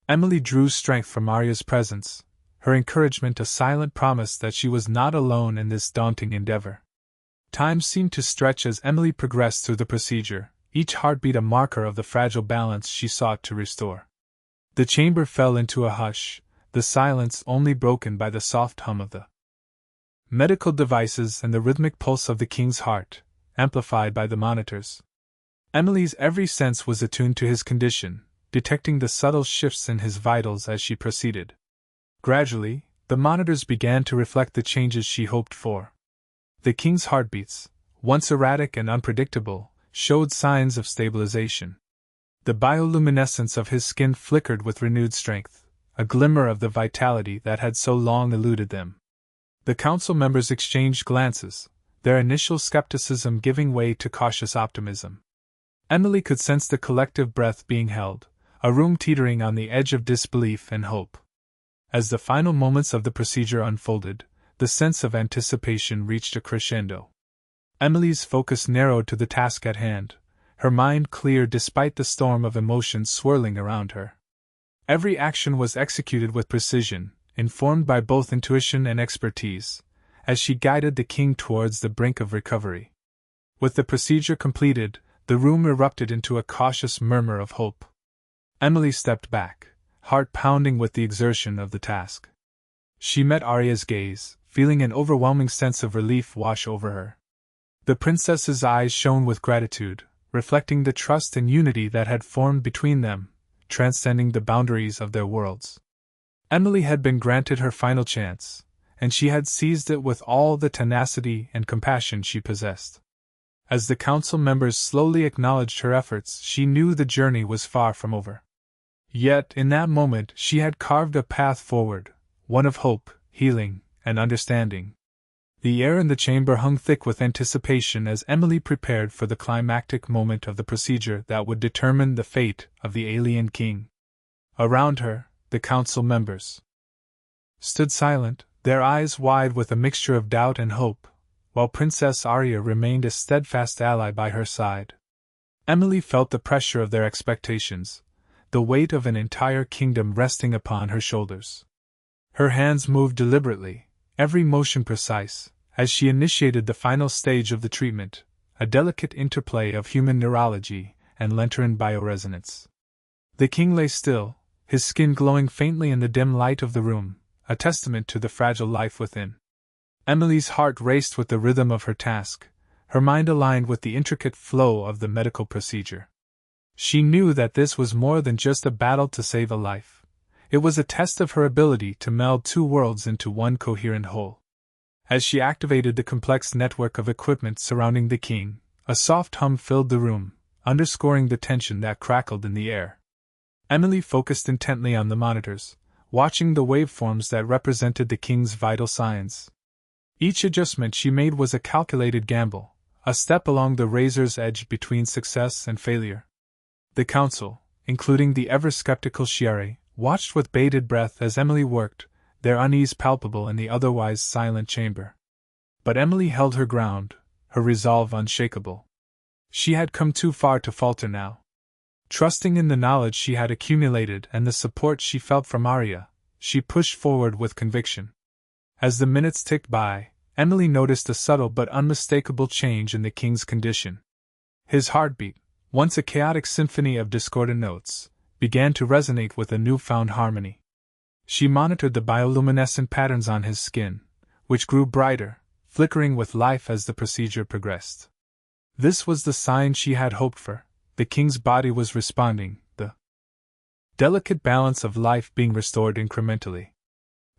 Emily drew strength from Arya's presence, her encouragement a silent promise that she was not alone in this daunting endeavor. Time seemed to stretch as Emily progressed through the procedure, each heartbeat a marker of the fragile balance she sought to restore. The chamber fell into a hush, the silence only broken by the soft hum of the medical devices and the rhythmic pulse of the king's heart, amplified by the monitors. Emily's every sense was attuned to his condition, detecting the subtle shifts in his vitals as she proceeded. Gradually, the monitors began to reflect the changes she hoped for. The king's heartbeats, once erratic and unpredictable, showed signs of stabilization. The bioluminescence of his skin flickered with renewed strength, a glimmer of the vitality that had so long eluded them. The council members exchanged glances, their initial skepticism giving way to cautious optimism. Emily could sense the collective breath being held, a room teetering on the edge of disbelief and hope. As the final moments of the procedure unfolded, the sense of anticipation reached a crescendo. Emily's focus narrowed to the task at hand, her mind clear despite the storm of emotions swirling around her. Every action was executed with precision, informed by both intuition and expertise, as she guided the king towards the brink of recovery. With the procedure completed, the room erupted into a cautious murmur of hope. Emily stepped back, heart pounding with the exertion of the task. She met Arya's gaze, feeling an overwhelming sense of relief wash over her. The princess's eyes shone with gratitude, reflecting the trust and unity that had formed between them, transcending the boundaries of their worlds. Emily had been granted her final chance, and she had seized it with all the tenacity and compassion she possessed. As the council members slowly acknowledged her efforts, she knew the journey was far from over. Yet, in that moment, she had carved a path forward, one of hope, healing, and understanding. The air in the chamber hung thick with anticipation as Emily prepared for the climactic moment of the procedure that would determine the fate of the alien king. Around her, the council members stood silent, their eyes wide with a mixture of doubt and hope, while Princess Arya remained a steadfast ally by her side. Emily felt the pressure of their expectations, the weight of an entire kingdom resting upon her shoulders. Her hands moved deliberately, every motion precise, as she initiated the final stage of the treatment, a delicate interplay of human neurology and Lentran bioresonance. The king lay still, his skin glowing faintly in the dim light of the room, a testament to the fragile life within. Emily's heart raced with the rhythm of her task, her mind aligned with the intricate flow of the medical procedure. She knew that this was more than just a battle to save a life. It was a test of her ability to meld two worlds into one coherent whole. As she activated the complex network of equipment surrounding the king, a soft hum filled the room, underscoring the tension that crackled in the air. Emily focused intently on the monitors, watching the waveforms that represented the king's vital signs. Each adjustment she made was a calculated gamble, a step along the razor's edge between success and failure. The council, including the ever-skeptical Chiare, watched with bated breath as Emily worked, their unease palpable in the otherwise silent chamber. But Emily held her ground, her resolve unshakable. She had come too far to falter now. Trusting in the knowledge she had accumulated and the support she felt from Arya, she pushed forward with conviction. As the minutes ticked by, Emily noticed a subtle but unmistakable change in the king's condition. His heartbeat, once a chaotic symphony of discordant notes, began to resonate with a newfound harmony. She monitored the bioluminescent patterns on his skin, which grew brighter, flickering with life as the procedure progressed. This was the sign she had hoped for. The king's body was responding, the delicate balance of life being restored incrementally.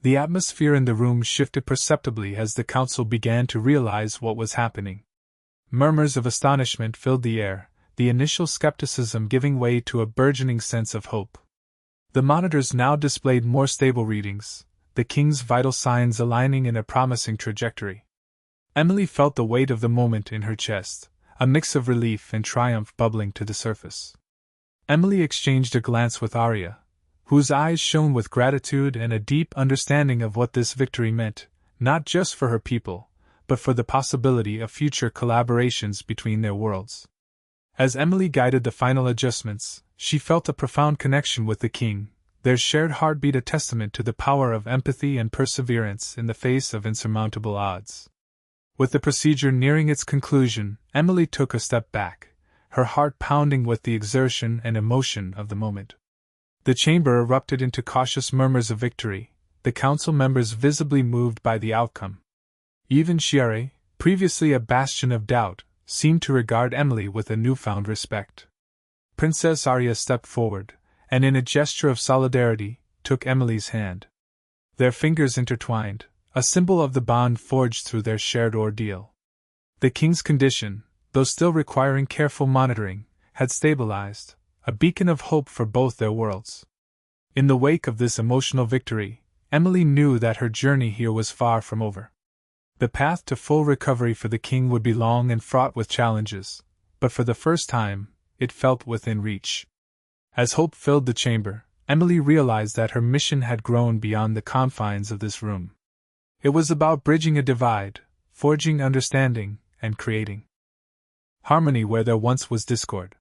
The atmosphere in the room shifted perceptibly as the council began to realize what was happening. Murmurs of astonishment filled the air, the initial skepticism giving way to a burgeoning sense of hope. The monitors now displayed more stable readings, the king's vital signs aligning in a promising trajectory. Emily felt the weight of the moment in her chest, a mix of relief and triumph bubbling to the surface. Emily exchanged a glance with Arya, whose eyes shone with gratitude and a deep understanding of what this victory meant, not just for her people, but for the possibility of future collaborations between their worlds. As Emily guided the final adjustments, she felt a profound connection with the king, their shared heartbeat a testament to the power of empathy and perseverance in the face of insurmountable odds. With the procedure nearing its conclusion, Emily took a step back, her heart pounding with the exertion and emotion of the moment. The chamber erupted into cautious murmurs of victory, the council members visibly moved by the outcome. Even Chiare, previously a bastion of doubt, seemed to regard Emily with a newfound respect. Princess Arya stepped forward, and in a gesture of solidarity, took Emily's hand. Their fingers intertwined, a symbol of the bond forged through their shared ordeal. The king's condition, though still requiring careful monitoring, had stabilized, a beacon of hope for both their worlds. In the wake of this emotional victory, Emily knew that her journey here was far from over. The path to full recovery for the king would be long and fraught with challenges, but for the first time, it felt within reach. As hope filled the chamber, Emily realized that her mission had grown beyond the confines of this room. It was about bridging a divide, forging understanding, and creating harmony where there once was discord.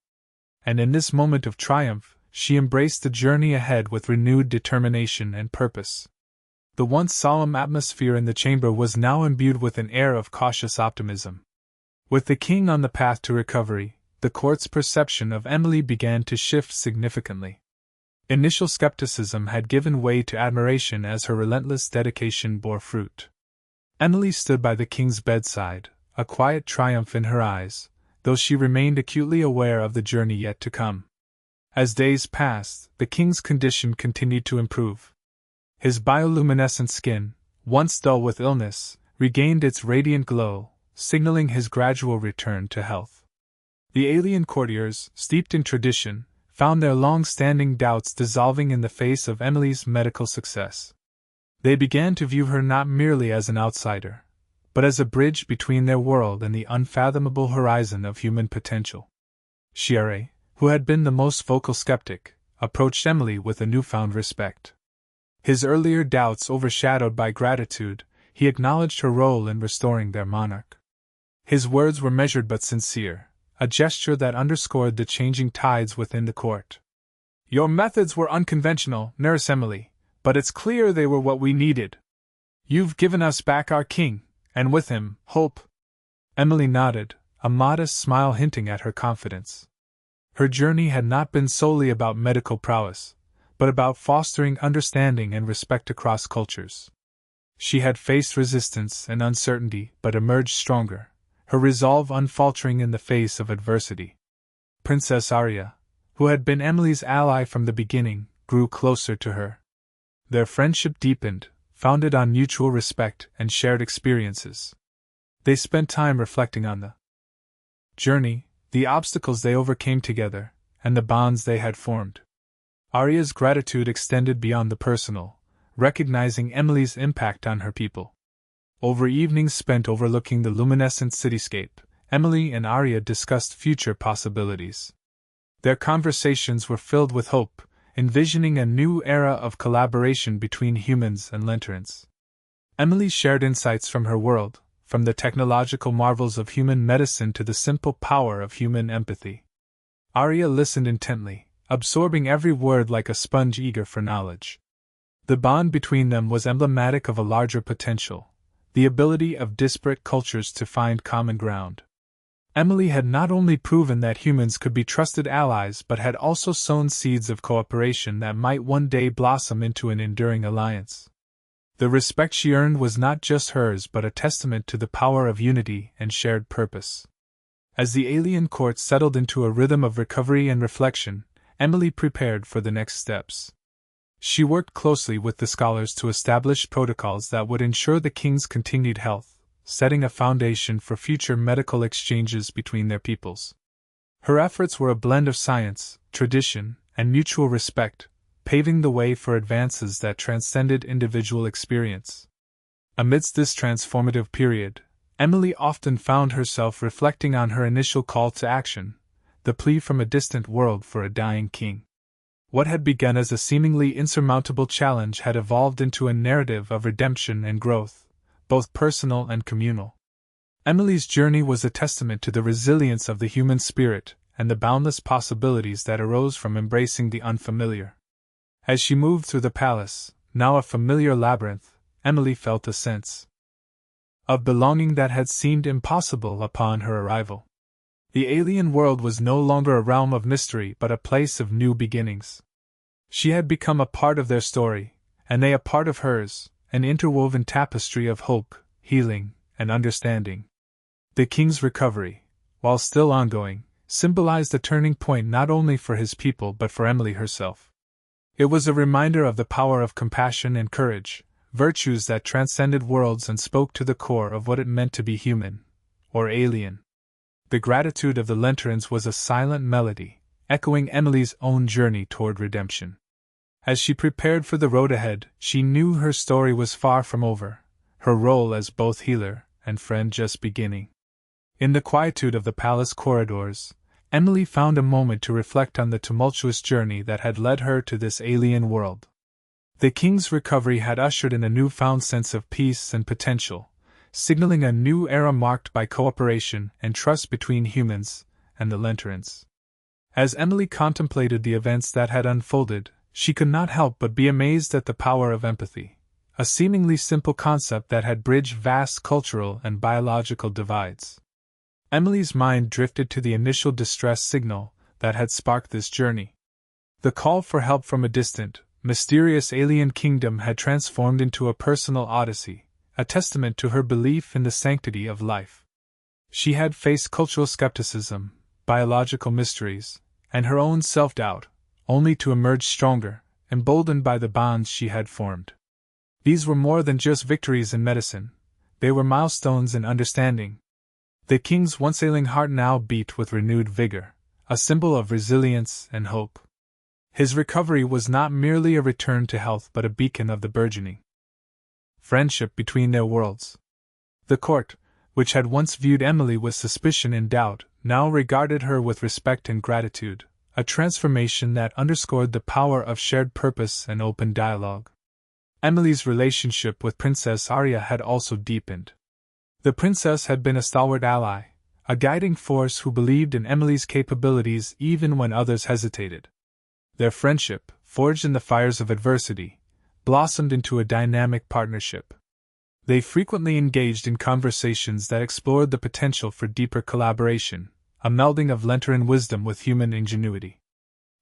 And in this moment of triumph, she embraced the journey ahead with renewed determination and purpose. The once solemn atmosphere in the chamber was now imbued with an air of cautious optimism. With the king on the path to recovery, the court's perception of Emily began to shift significantly. Initial skepticism had given way to admiration as her relentless dedication bore fruit. Emily stood by the king's bedside, a quiet triumph in her eyes, though she remained acutely aware of the journey yet to come. As days passed, the king's condition continued to improve. His bioluminescent skin, once dull with illness, regained its radiant glow, signaling his gradual return to health. The alien courtiers, steeped in tradition, found their long-standing doubts dissolving in the face of Emily's medical success. They began to view her not merely as an outsider, but as a bridge between their world and the unfathomable horizon of human potential. Chiare, who had been the most vocal skeptic, approached Emily with a newfound respect. His earlier doubts overshadowed by gratitude, he acknowledged her role in restoring their monarch. His words were measured but sincere, a gesture that underscored the changing tides within the court. "Your methods were unconventional, Nurse Emily, but it's clear they were what we needed. You've given us back our king, and with him, hope." Emily nodded, a modest smile hinting at her confidence. Her journey had not been solely about medical prowess, but about fostering understanding and respect across cultures. She had faced resistance and uncertainty but emerged stronger, her resolve unfaltering in the face of adversity. Princess Arya, who had been Emily's ally from the beginning, grew closer to her. Their friendship deepened, founded on mutual respect and shared experiences. They spent time reflecting on the journey, the obstacles they overcame together, and the bonds they had formed. Arya's gratitude extended beyond the personal, recognizing Emily's impact on her people. Over evenings spent overlooking the luminescent cityscape, Emily and Arya discussed future possibilities. Their conversations were filled with hope, envisioning a new era of collaboration between humans and Lenterans. Emily shared insights from her world, from the technological marvels of human medicine to the simple power of human empathy. Arya listened intently, absorbing every word like a sponge eager for knowledge. The bond between them was emblematic of a larger potential, the ability of disparate cultures to find common ground. Emily had not only proven that humans could be trusted allies but had also sown seeds of cooperation that might one day blossom into an enduring alliance. The respect she earned was not just hers but a testament to the power of unity and shared purpose. As the alien court settled into a rhythm of recovery and reflection, Emily prepared for the next steps. She worked closely with the scholars to establish protocols that would ensure the king's continued health, setting a foundation for future medical exchanges between their peoples. Her efforts were a blend of science, tradition, and mutual respect, paving the way for advances that transcended individual experience. Amidst this transformative period, Emily often found herself reflecting on her initial call to action, the plea from a distant world for a dying king. What had begun as a seemingly insurmountable challenge had evolved into a narrative of redemption and growth, both personal and communal. Emily's journey was a testament to the resilience of the human spirit and the boundless possibilities that arose from embracing the unfamiliar. As she moved through the palace, now a familiar labyrinth, Emily felt a sense of belonging that had seemed impossible upon her arrival. The alien world was no longer a realm of mystery but a place of new beginnings. She had become a part of their story, and they a part of hers, an interwoven tapestry of hope, healing, and understanding. The king's recovery, while still ongoing, symbolized a turning point not only for his people but for Emily herself. It was a reminder of the power of compassion and courage, virtues that transcended worlds and spoke to the core of what it meant to be human, or alien. The gratitude of the Lenterans was a silent melody, echoing Emily's own journey toward redemption. As she prepared for the road ahead, she knew her story was far from over, her role as both healer and friend just beginning. In the quietude of the palace corridors, Emily found a moment to reflect on the tumultuous journey that had led her to this alien world. The king's recovery had ushered in a newfound sense of peace and potential, signaling a new era marked by cooperation and trust between humans and the Lenterans. As Emily contemplated the events that had unfolded, she could not help but be amazed at the power of empathy, a seemingly simple concept that had bridged vast cultural and biological divides. Emily's mind drifted to the initial distress signal that had sparked this journey. The call for help from a distant, mysterious alien kingdom had transformed into a personal odyssey, a testament to her belief in the sanctity of life. She had faced cultural skepticism, biological mysteries, and her own self-doubt, only to emerge stronger, emboldened by the bonds she had formed. These were more than just victories in medicine, they were milestones in understanding. The king's once ailing heart now beat with renewed vigor, a symbol of resilience and hope. His recovery was not merely a return to health but a beacon of the burgeoning friendship between their worlds. The court, which had once viewed Emily with suspicion and doubt, now regarded her with respect and gratitude, a transformation that underscored the power of shared purpose and open dialogue. Emily's relationship with Princess Arya had also deepened. The princess had been a stalwart ally, a guiding force who believed in Emily's capabilities even when others hesitated. Their friendship, forged in the fires of adversity, blossomed into a dynamic partnership. They frequently engaged in conversations that explored the potential for deeper collaboration, a melding of Lenteran wisdom with human ingenuity.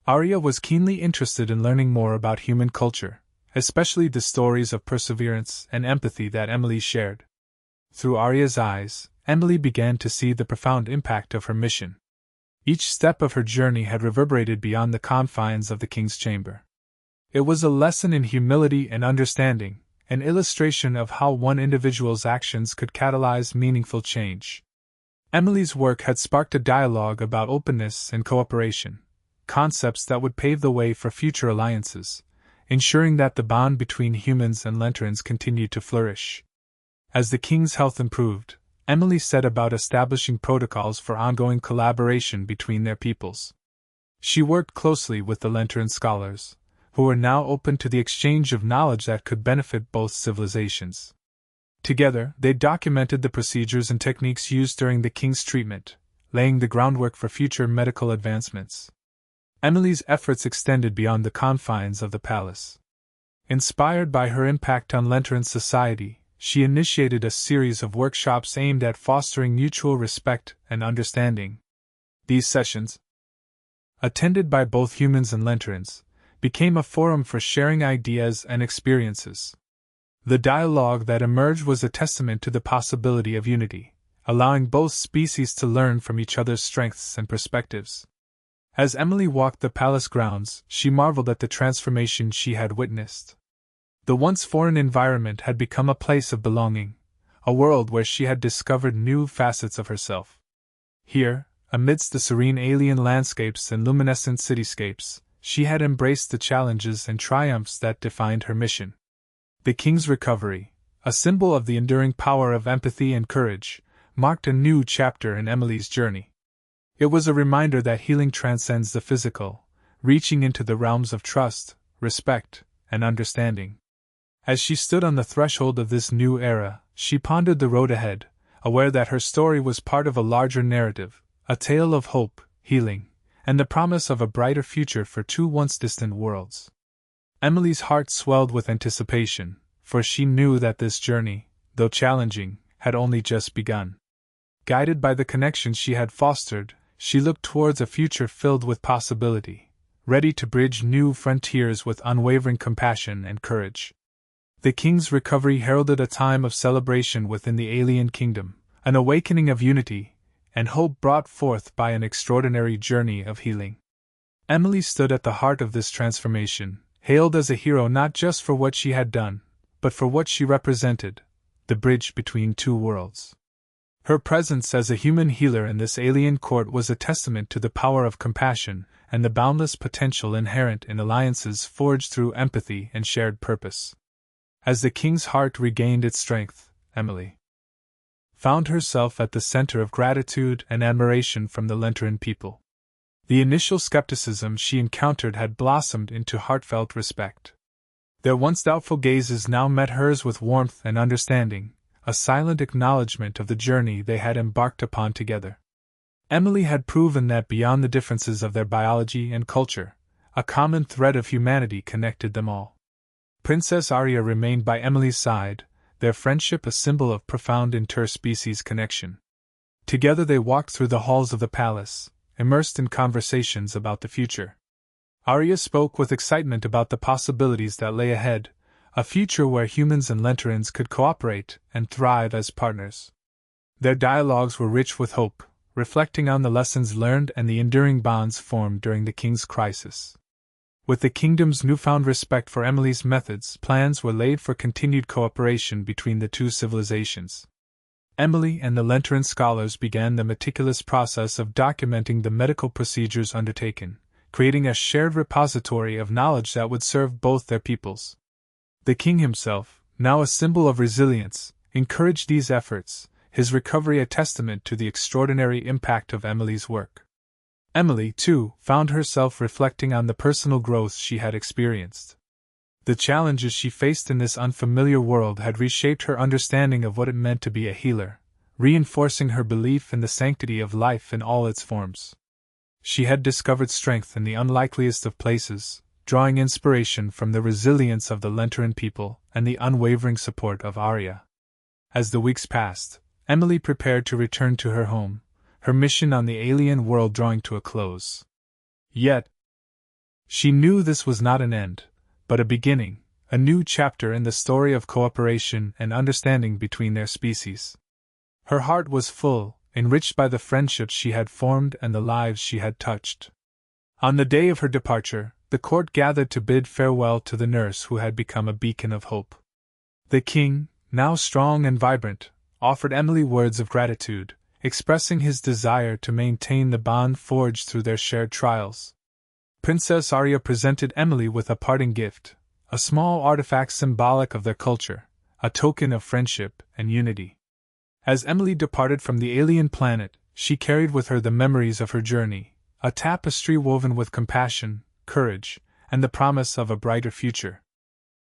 Arya was keenly interested in learning more about human culture, especially the stories of perseverance and empathy that Emily shared. Through Arya's eyes, Emily began to see the profound impact of her mission. Each step of her journey had reverberated beyond the confines of the king's chamber. It was a lesson in humility and understanding, an illustration of how one individual's actions could catalyze meaningful change. Emily's work had sparked a dialogue about openness and cooperation, concepts that would pave the way for future alliances, ensuring that the bond between humans and Lenterans continued to flourish. As the king's health improved, Emily set about establishing protocols for ongoing collaboration between their peoples. She worked closely with the Lenteran scholars, who were now open to the exchange of knowledge that could benefit both civilizations. Together, they documented the procedures and techniques used during the king's treatment, laying the groundwork for future medical advancements. Emily's efforts extended beyond the confines of the palace. Inspired by her impact on Lentran society, she initiated a series of workshops aimed at fostering mutual respect and understanding. These sessions, attended by both humans and Lentrans, became a forum for sharing ideas and experiences. The dialogue that emerged was a testament to the possibility of unity, allowing both species to learn from each other's strengths and perspectives. As Emily walked the palace grounds, she marveled at the transformation she had witnessed. The once foreign environment had become a place of belonging, a world where she had discovered new facets of herself. Here, amidst the serene alien landscapes and luminescent cityscapes, she had embraced the challenges and triumphs that defined her mission. The king's recovery, a symbol of the enduring power of empathy and courage, marked a new chapter in Emily's journey. It was a reminder that healing transcends the physical, reaching into the realms of trust, respect, and understanding. As she stood on the threshold of this new era, she pondered the road ahead, aware that her story was part of a larger narrative, a tale of hope, healing, and the promise of a brighter future for two once distant worlds. Emily's heart swelled with anticipation, for she knew that this journey, though challenging, had only just begun. Guided by the connections she had fostered, she looked towards a future filled with possibility, ready to bridge new frontiers with unwavering compassion and courage. The king's recovery heralded a time of celebration within the alien kingdom, an awakening of unity and hope brought forth by an extraordinary journey of healing. Emily stood at the heart of this transformation, hailed as a hero not just for what she had done, but for what she represented, the bridge between two worlds. Her presence as a human healer in this alien court was a testament to the power of compassion and the boundless potential inherent in alliances forged through empathy and shared purpose. As the king's heart regained its strength, Emily found herself at the center of gratitude and admiration from the Lentran people. The initial skepticism she encountered had blossomed into heartfelt respect. Their once doubtful gazes now met hers with warmth and understanding, a silent acknowledgement of the journey they had embarked upon together. Emily had proven that beyond the differences of their biology and culture, a common thread of humanity connected them all. Princess Arya remained by Emily's side, their friendship a symbol of profound interspecies connection. Together they walked through the halls of the palace, immersed in conversations about the future. Arya spoke with excitement about the possibilities that lay ahead, a future where humans and Lentrans could cooperate and thrive as partners. Their dialogues were rich with hope, reflecting on the lessons learned and the enduring bonds formed during the king's crisis. With the kingdom's newfound respect for Emily's methods, plans were laid for continued cooperation between the two civilizations. Emily and the Lentran scholars began the meticulous process of documenting the medical procedures undertaken, creating a shared repository of knowledge that would serve both their peoples. The king himself, now a symbol of resilience, encouraged these efforts, his recovery a testament to the extraordinary impact of Emily's work. Emily, too, found herself reflecting on the personal growth she had experienced. The challenges she faced in this unfamiliar world had reshaped her understanding of what it meant to be a healer, reinforcing her belief in the sanctity of life in all its forms. She had discovered strength in the unlikeliest of places, drawing inspiration from the resilience of the Lentran people and the unwavering support of Arya. As the weeks passed, Emily prepared to return to her home, her mission on the alien world drawing to a close. Yet, she knew this was not an end, but a beginning, a new chapter in the story of cooperation and understanding between their species. Her heart was full, enriched by the friendships she had formed and the lives she had touched. On the day of her departure, the court gathered to bid farewell to the nurse who had become a beacon of hope. The king, now strong and vibrant, offered Emily words of gratitude, expressing his desire to maintain the bond forged through their shared trials. Princess Arya presented Emily with a parting gift, a small artifact symbolic of their culture, a token of friendship and unity. As Emily departed from the alien planet, she carried with her the memories of her journey, a tapestry woven with compassion, courage, and the promise of a brighter future.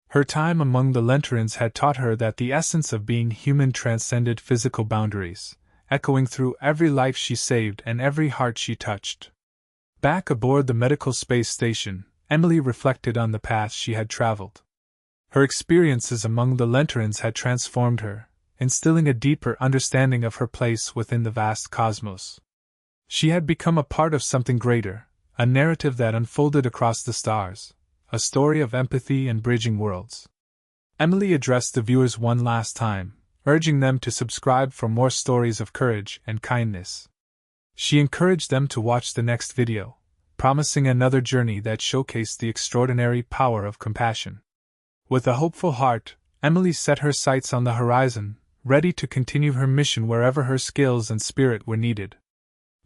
Her time among the Lenterans had taught her that the essence of being human transcended physical boundaries, echoing through every life she saved and every heart she touched. Back aboard the medical space station, Emily reflected on the path she had traveled. Her experiences among the Lenterans had transformed her, instilling a deeper understanding of her place within the vast cosmos. She had become a part of something greater, a narrative that unfolded across the stars, a story of empathy and bridging worlds. Emily addressed the viewers one last time, urging them to subscribe for more stories of courage and kindness. She encouraged them to watch the next video, promising another journey that showcased the extraordinary power of compassion. With a hopeful heart, Emily set her sights on the horizon, ready to continue her mission wherever her skills and spirit were needed.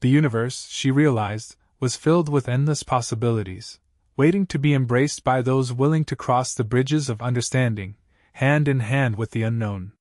The universe, she realized, was filled with endless possibilities, waiting to be embraced by those willing to cross the bridges of understanding, hand in hand with the unknown.